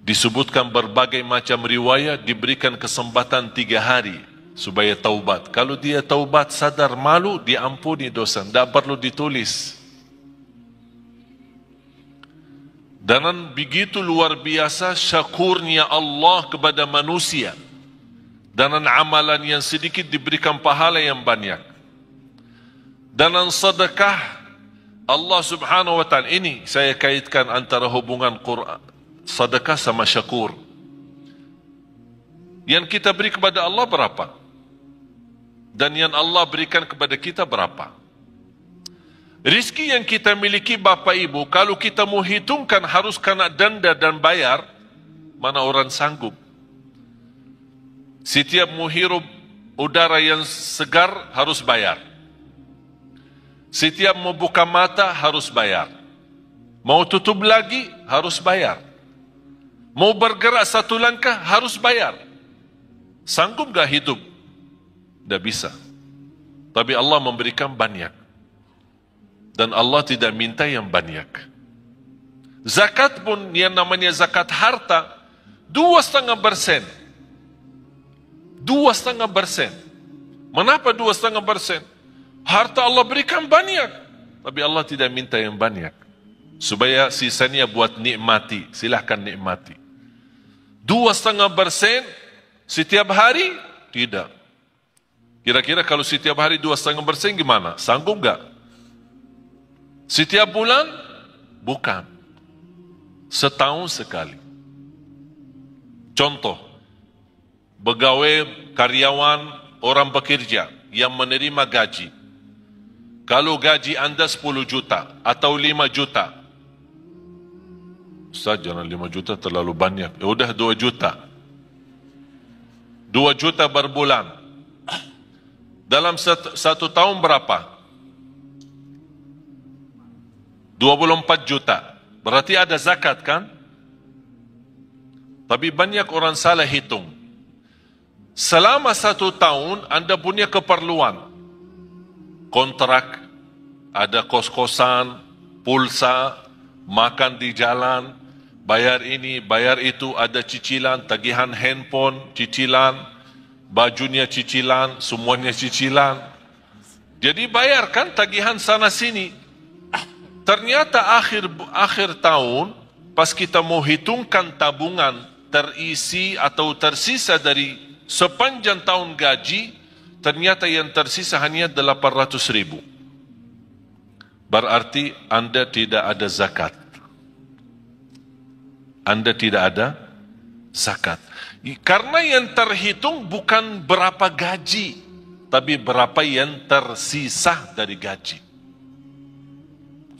Disebutkan berbagai macam riwayat, diberikan kesempatan 3 hari supaya taubat. Kalau dia taubat sadar malu, diampuni dosa, tidak perlu ditulis. Dan begitu luar biasa syakurnya Allah kepada manusia. Dan amalan yang sedikit diberikan pahala yang banyak. Dan sedekah Allah subhanahu wa ta'ala, ini saya kaitkan antara hubungan Quran, sedekah sama syakur. Yang kita beri kepada Allah berapa? Dan yang Allah berikan kepada kita berapa? Rizki yang kita miliki Bapak Ibu, kalau kita mau hitungkan harus kena denda dan bayar, mana orang sanggup? Setiap mau hirup udara yang segar harus bayar. Setiap mau buka mata harus bayar. Mau tutup lagi harus bayar. Mau bergerak satu langkah harus bayar. Sanggup gak hidup? Tidak bisa. Tapi Allah memberikan banyak. Dan Allah tidak minta yang banyak. Zakat pun yang namanya zakat harta 2,5%. 2,5%. Mengapa 2,5%? Harta Allah berikan banyak, tapi Allah tidak minta yang banyak. Supaya sisanya buat nikmati. Silahkan nikmati. 2,5% setiap hari? Tidak. Kira-kira kalau setiap hari 2,5% gimana? Sanggup gak? Setiap bulan? Bukan. Setahun sekali. Contoh, pegawai, karyawan, orang bekerja yang menerima gaji. Kalau gaji Anda 10 juta atau 5 juta. Ustaz, jangan 5 juta terlalu banyak. Ya udah 2 juta. 2 juta berbulan. Dalam satu tahun berapa? 24 juta. Berarti ada zakat kan? Tapi banyak orang salah hitung. Selama 1 tahun Anda punya keperluan. Kontrak, ada kos-kosan, pulsa, makan di jalan, bayar ini, bayar itu, ada cicilan, tagihan handphone, cicilan, bajunya cicilan, semuanya cicilan. Jadi bayarkan tagihan sana sini. Ternyata akhir tahun, pas kita mau hitungkan tabungan terisi atau tersisa dari sepanjang tahun gaji, ternyata yang tersisa hanya 800.000. Berarti Anda tidak ada zakat. Anda tidak ada zakat. Karena yang terhitung bukan berapa gaji, tapi berapa yang tersisa dari gaji.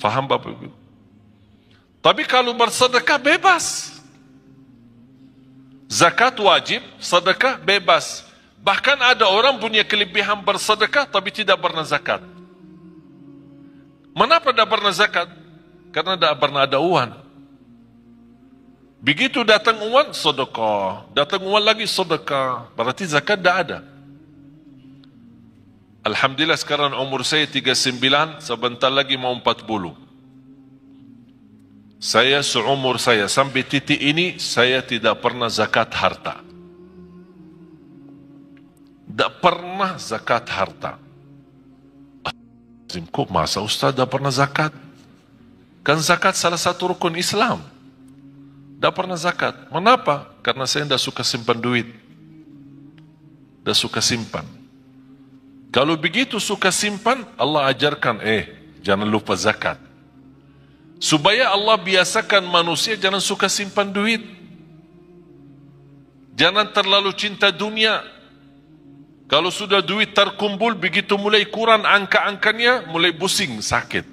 Faham Bapak Ibu? Tapi kalau bersedekah bebas. Zakat wajib, sedekah bebas. Bahkan ada orang punya kelebihan bersedekah tapi tidak pernah zakat. Mengapa tidak pernah zakat? Karena tidak pernah ada uang. Begitu datang uang, sedekah. Datang uang lagi, sedekah. Berarti zakat tidak ada. Alhamdulillah sekarang umur saya 39, sebentar lagi mau 40. Saya seumur saya sampai titik ini, saya tidak pernah zakat harta. Tidak pernah zakat harta. Kok masa Ustaz tidak pernah zakat? Kan zakat salah satu rukun Islam. Tidak pernah zakat. Mengapa? Karena saya tidak suka simpan duit. Tidak suka simpan. Kalau begitu suka simpan, Allah ajarkan, jangan lupa zakat. Supaya Allah biasakan manusia jangan suka simpan duit. Jangan terlalu cinta dunia. Kalau sudah duit terkumpul, begitu mulai kurang angka-angkanya, mulai pusing, sakit.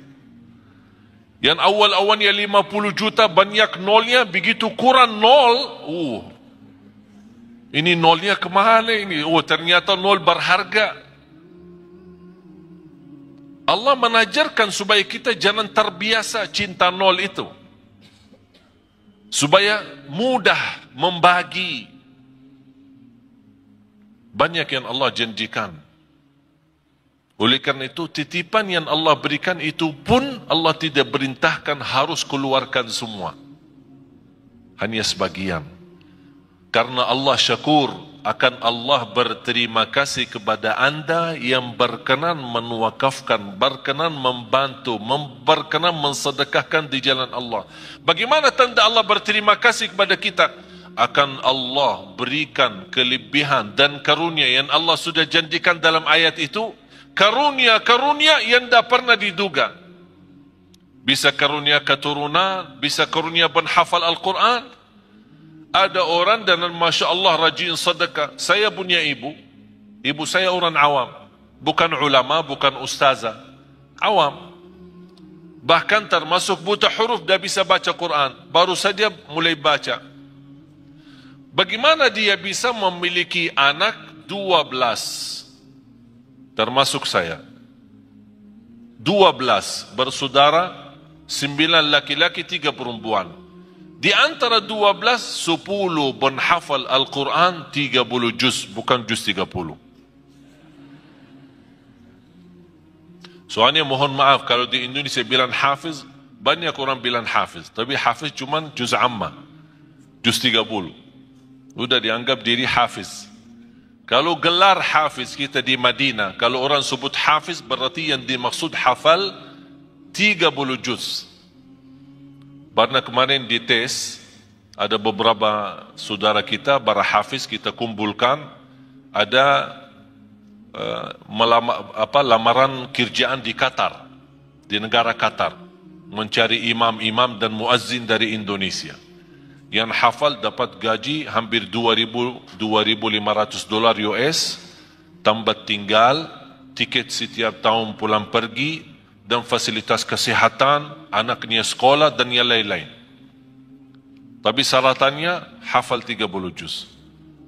Yang awal-awalnya 50 juta, banyak nolnya, begitu kurang nol, ini nolnya kemana ini? Ternyata nol berharga. Allah menajarkan supaya kita jangan terbiasa cinta nol itu. Supaya mudah membagi. Banyak yang Allah janjikan. Oleh karena itu, titipan yang Allah berikan itu pun Allah tidak perintahkan harus keluarkan semua. Hanya sebagian. Karena Allah syakur, akan Allah berterima kasih kepada anda yang berkenan menwakafkan, berkenan membantu, berkenan mensedekahkan di jalan Allah. Bagaimana tanda Allah berterima kasih kepada kita? Akan Allah berikan kelebihan dan karunia yang Allah sudah janjikan dalam ayat itu. Karunia-karunia yang tidak pernah diduga. Bisa karunia keturunan, bisa karunia penghafal Al-Quran. Ada orang dan Masya Allah rajin sedekah. Saya punya ibu saya orang awam. Bukan ulama, bukan ustazah. Awam. Bahkan termasuk buta huruf, dah bisa baca Quran. Baru saja mulai baca. Bagaimana dia bisa memiliki anak 12? Termasuk saya. 12 bersaudara, 9 laki-laki, 3 perempuan. Di antara 12, 10 penghafal Al-Quran, 30 juz, bukan juz 30. Soalnya mohon maaf, kalau di Indonesia bilang hafiz, banyak orang bilang hafiz. Tapi hafiz cuma juz amma, juz 30. Sudah dianggap diri hafiz. Kalau gelar hafiz kita di Madinah, kalau orang sebut hafiz, berarti yang dimaksud hafal 30 juz. Karena kemarin di tes, ada beberapa saudara kita, para hafiz kita kumpulkan, ada lamaran kerjaan di Qatar, di negara Qatar, mencari imam-imam dan muazzin dari Indonesia. Yang hafal dapat gaji hampir $2,500 US, tempat tinggal, tiket setiap tahun pulang pergi, dan fasilitas kesehatan, anaknya sekolah dan yang lain-lain. Tapi syaratannya hafal 30 juz.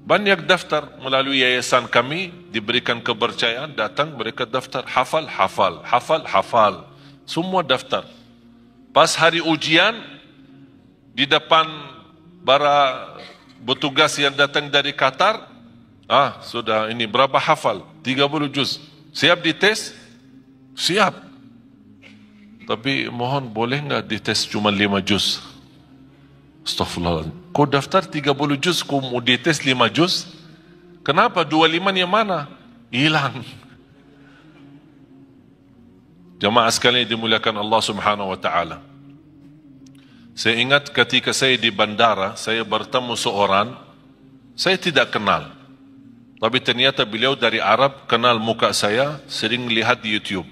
Banyak daftar melalui yayasan kami, diberikan kepercayaan, datang mereka daftar, hafal. Semua daftar. Pas hari ujian, di depan para petugas yang datang dari Qatar, sudah ini berapa hafal? 30 juz. Siap dites? Siap. Tapi mohon boleh enggak dites cuma 5 juz? Astaghfirullahaladzim. Kau daftar 30 juz, kau mau dites 5 juz? Kenapa? 25 yang mana? Hilang. Jamaah sekalian dimuliakan Allah Subhanahu wa taala. Saya ingat ketika saya di bandara, saya bertemu seorang, saya tidak kenal. Tapi ternyata beliau dari Arab, kenal muka saya, sering lihat di YouTube.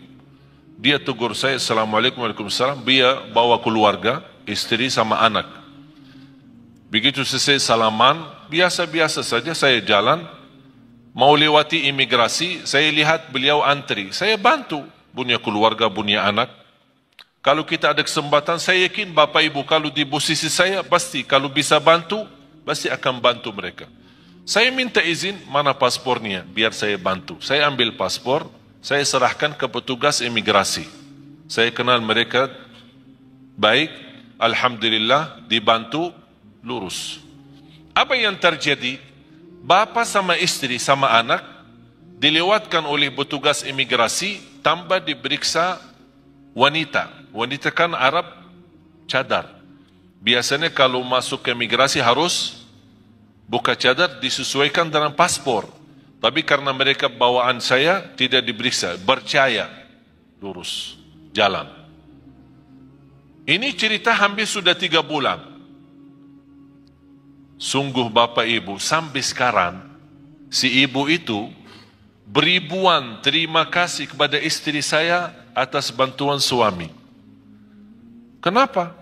Dia tegur saya, Assalamualaikum, Waalaikumsalam. Dia bawa keluarga, istri sama anak. Begitu selesai salaman, biasa-biasa saja saya jalan, mau lewati imigrasi, saya lihat beliau antri. Saya bantu, punya keluarga, punya anak. Kalau kita ada kesempatan, saya yakin Bapak Ibu kalau di posisi saya, pasti kalau bisa bantu, pasti akan bantu mereka. Saya minta izin, mana paspornya, biar saya bantu. Saya ambil paspor, saya serahkan ke petugas imigrasi. Saya kenal mereka baik, alhamdulillah, dibantu, lurus. Apa yang terjadi? Bapak sama istri sama anak dilewatkan oleh petugas imigrasi tanpa diperiksa wanita. Wanita kan Arab cadar. Biasanya kalau masuk ke imigrasi harus buka cadar, disesuaikan dengan paspor. Tapi karena mereka bawaan saya tidak diperiksa, percaya, lurus, jalan. Ini cerita hampir sudah 3 bulan. Sungguh Bapak Ibu, sampai sekarang si ibu itu beribuan terima kasih kepada istri saya atas bantuan suami. Kenapa?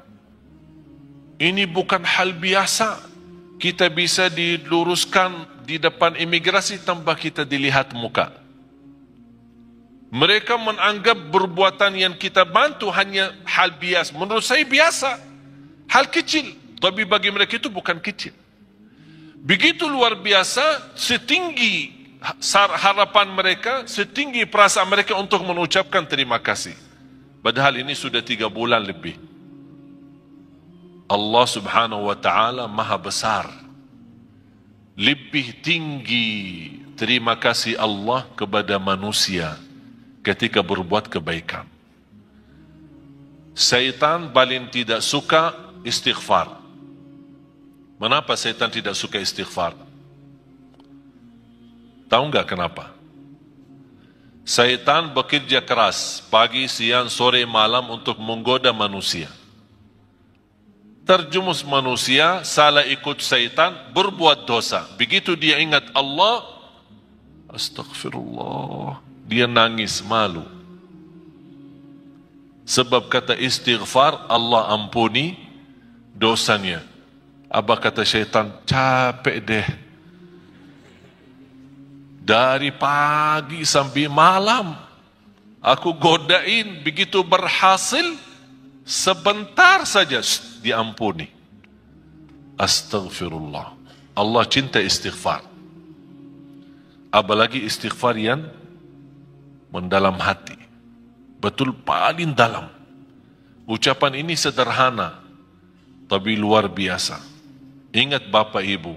Ini bukan hal biasa. Kita bisa diluruskan di depan imigrasi tanpa kita dilihat muka. Mereka menganggap perbuatan yang kita bantu hanya hal biasa. Menurut saya biasa, hal kecil. Tapi bagi mereka itu bukan kecil. Begitu luar biasa, setinggi harapan mereka, setinggi perasaan mereka untuk mengucapkan terima kasih. Padahal ini sudah 3 bulan lebih. Allah subhanahu wa ta'ala maha besar. Lebih tinggi terima kasih Allah kepada manusia ketika berbuat kebaikan. Syaitan paling tidak suka istighfar. Mengapa syaitan tidak suka istighfar? Tahu enggak kenapa? Syaitan bekerja keras pagi, siang, sore, malam untuk menggoda manusia. Terjumus manusia, salah ikut syaitan, berbuat dosa. Begitu dia ingat Allah, astagfirullah, dia nangis malu. Sebab kata istighfar, Allah ampuni dosanya. Apa kata syaitan? Capek deh. Dari pagi sampai malam aku godain, begitu berhasil sebentar saja diampuni. Astagfirullah. Allah cinta istighfar. Apalagi istighfar yang mendalam hati. Betul paling dalam. Ucapan ini sederhana tapi luar biasa. Ingat Bapak Ibu,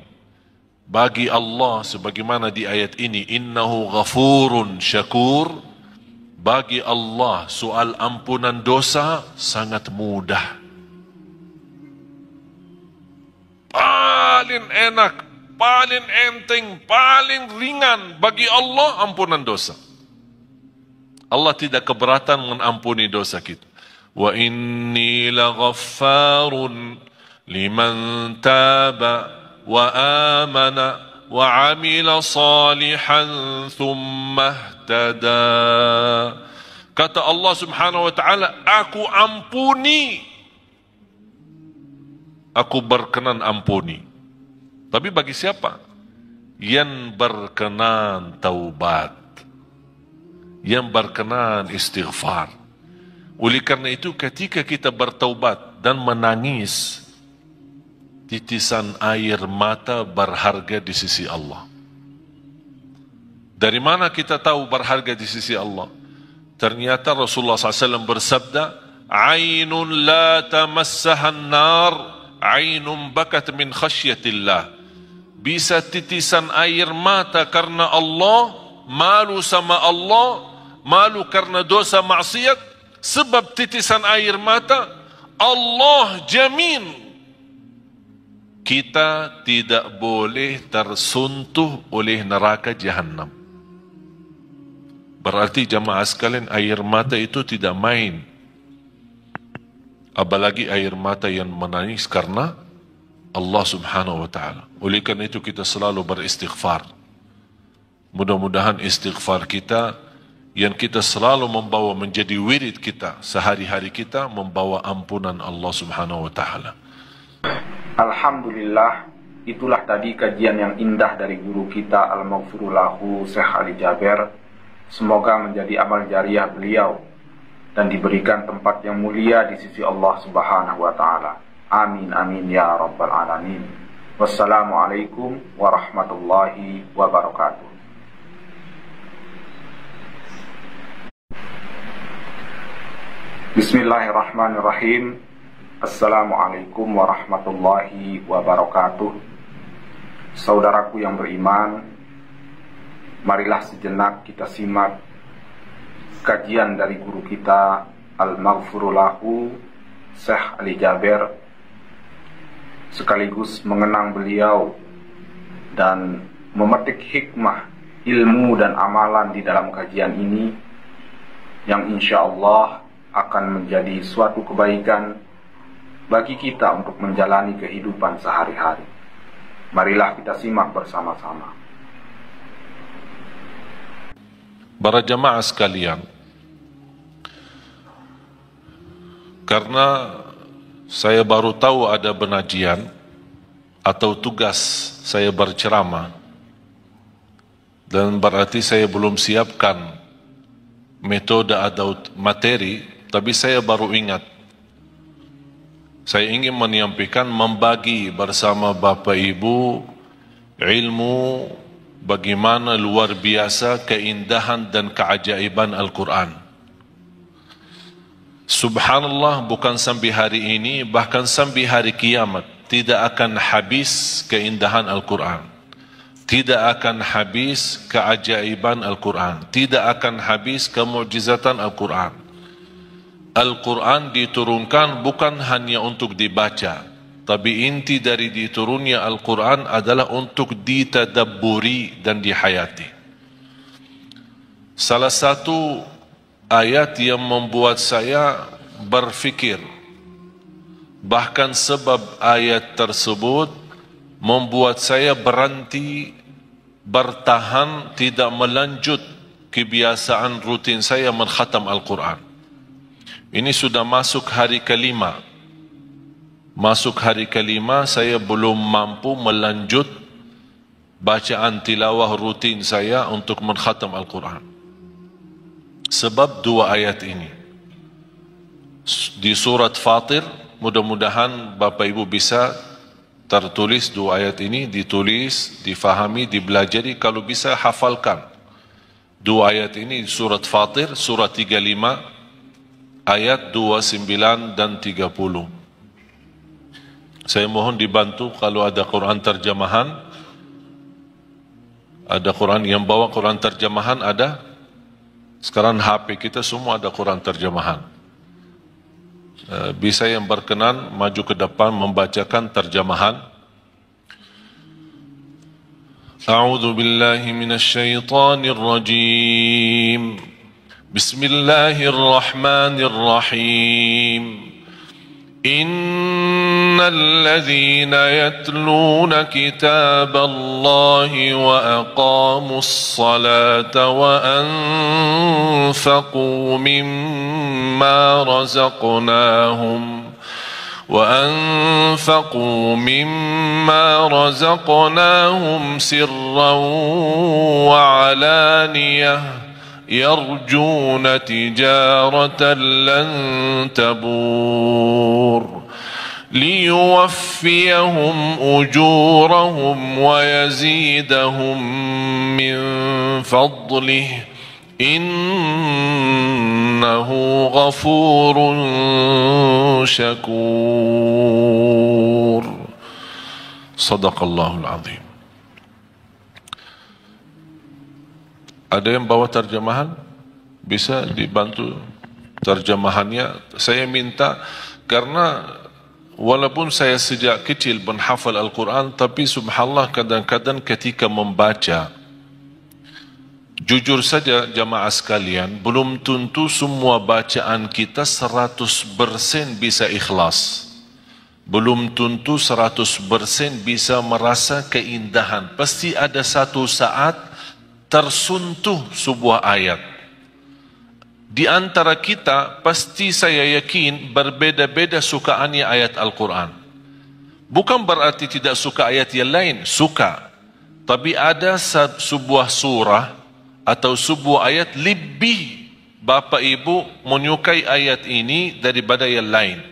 bagi Allah sebagaimana di ayat ini, innahu ghafurun syakur, bagi Allah soal ampunan dosa sangat mudah. Paling enak, paling enteng, paling ringan bagi Allah ampunan dosa. Allah tidak keberatan mengampuni dosa kita. Wa inni laghaffarun liman taba wa amana wa amila salihan thumma ihtada. Kata Allah subhanahu wa ta'ala, aku ampuni, aku berkenan ampuni. Tapi bagi siapa? Yang berkenan taubat, yang berkenan istighfar. Oleh karena itu ketika kita bertaubat dan menangis, titisan air mata berharga di sisi Allah. Dari mana kita tahu berharga di sisi Allah? Ternyata Rasulullah SAW bersabda, Ainun la tamassahan nar, ainun bakat min khasyatillah. Bisa titisan air mata karena Allah, malu sama Allah, malu karena dosa maksiat, sebab titisan air mata, Allah jamin kita tidak boleh tersentuh oleh neraka jahanam. Berarti jamaah sekalian, air mata itu tidak main. Apalagi air mata yang menangis karena Allah subhanahu wa ta'ala. Oleh karena itu kita selalu beristighfar. Mudah-mudahan istighfar kita yang kita selalu membawa menjadi wirid kita sehari-hari kita, membawa ampunan Allah subhanahu wa ta'ala. Alhamdulillah, itulah tadi kajian yang indah dari guru kita Al-Maghfuru Lahu Syekh Ali Jaber. Semoga menjadi amal jariah beliau dan diberikan tempat yang mulia di sisi Allah subhanahu wa ta'ala. Amin amin ya rabbal alamin. Wassalamualaikum warahmatullahi wabarakatuh. Bismillahirrahmanirrahim. Assalamualaikum warahmatullahi wabarakatuh. Saudaraku yang beriman, marilah sejenak kita simak kajian dari guru kita Al-Maghfuru Lahu Syekh Ali Jaber, sekaligus mengenang beliau dan memetik hikmah, ilmu dan amalan di dalam kajian ini yang insya Allah akan menjadi suatu kebaikan bagi kita untuk menjalani kehidupan sehari-hari. Marilah kita simak bersama-sama. Para jamaah sekalian, karena saya baru tahu ada penajian atau tugas saya berceramah dan berarti saya belum siapkan metode atau materi, tapi saya baru ingat. Saya ingin menyampaikan, membagi bersama Bapak Ibu ilmu bagaimana luar biasa keindahan dan keajaiban Al-Quran. Subhanallah, bukan sampai hari ini, bahkan sampai hari kiamat tidak akan habis keindahan Al-Quran, tidak akan habis keajaiban Al-Quran, tidak akan habis kemukjizatan Al-Quran. Al-Quran diturunkan bukan hanya untuk dibaca, tapi inti dari diturunnya Al-Quran adalah untuk ditadabburi dan dihayati. Salah satu ayat yang membuat saya berfikir, bahkan sebab ayat tersebut membuat saya berhenti, bertahan, tidak melanjut kebiasaan rutin saya menkhatam Al-Quran. Ini sudah masuk hari kelima. Masuk hari kelima, saya belum mampu melanjut bacaan tilawah rutin saya untuk menkhatam Al-Quran. Sebab dua ayat ini. Di surat Fatir, mudah-mudahan Bapak Ibu bisa tertulis dua ayat ini, ditulis, difahami, dibelajari, kalau bisa hafalkan. Dua ayat ini di surat Fatir, surat 35, ayat 29 dan 30. Saya mohon dibantu kalau ada Quran terjemahan. Ada Quran yang bawa Quran terjemahan, ada? Sekarang HP kita semua ada Quran terjemahan. Bisa yang berkenan maju ke depan membacakan terjemahan. A'udzu billahi minasy syaithanir rajim. Bismillahirrahmanirrahim. Innal ladzina yatluna kitaballahi wa aqamus salata wa anfaqu mimma razaqnahum sirran wa alaniyah يرجون تجارة لن تبور ليوفيهم أجورهم ويزيدهم من فضله إنه غفور شكور صدق الله العظيم. Ada yang bawa terjemahan? Bisa dibantu terjemahannya? Saya minta, karena walaupun saya sejak kecil menghafal Al-Quran, tapi subhanallah kadang-kadang ketika membaca, jujur saja jamaah sekalian, belum tentu semua bacaan kita 100% bisa ikhlas. Belum tentu 100% bisa merasa keindahan. Pasti ada satu saat tersentuh sebuah ayat. Di antara kita pasti saya yakin berbeda-beda sukaannya ayat Al-Quran. Bukan berarti tidak suka ayat yang lain, suka. Tapi ada sebuah surah atau sebuah ayat lebih Bapak Ibu menyukai ayat ini daripada yang lain.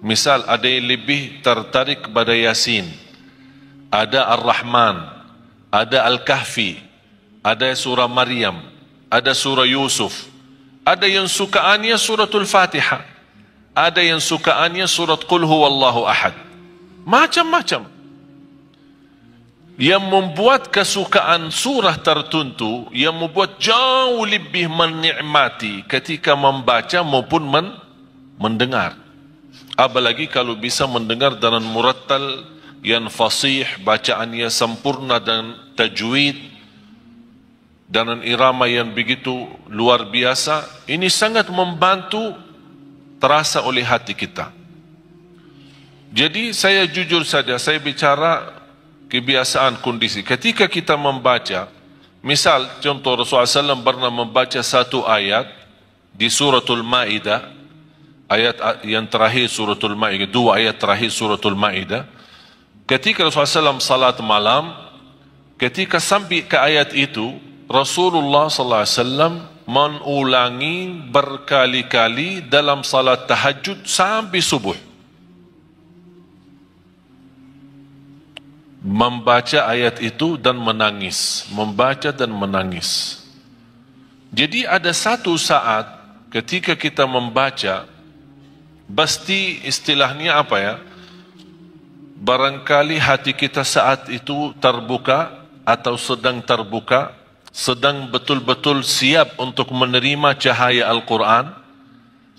Misal ada yang lebih tertarik kepada Yasin, ada Ar-Rahman, ada Al-Kahfi, ada surah Maryam, ada surah Yusuf, ada yang sukaannya suratul Fatihah, ada yang sukaannya surat Qul Huwallahu Ahad. Macam-macam. Yang membuat kesukaan surah tertentu, yang membuat jauh lebih menikmati ketika membaca maupun mendengar. Apalagi kalau bisa mendengar dengan murattal yang fasih, bacaannya sempurna dan tajwid, dan irama yang begitu luar biasa, ini sangat membantu terasa oleh hati kita. Jadi saya jujur saja, saya bicara kebiasaan kondisi. Ketika kita membaca, misal contoh Rasulullah SAW pernah membaca satu ayat di suratul Ma'idah, ayat yang terakhir suratul Ma'idah, dua ayat terakhir suratul Ma'idah. Ketika Rasulullah SAW salat malam, ketika sampai ke ayat itu, Rasulullah sallallahu alaihi wasallam mengulangi berkali-kali dalam salat tahajud sampai subuh. Membaca ayat itu dan menangis, membaca dan menangis. Jadi ada satu saat ketika kita membaca, pasti istilahnya apa ya? Barangkali hati kita saat itu terbuka atau sedang terbuka, sedang betul-betul siap untuk menerima cahaya Al-Quran.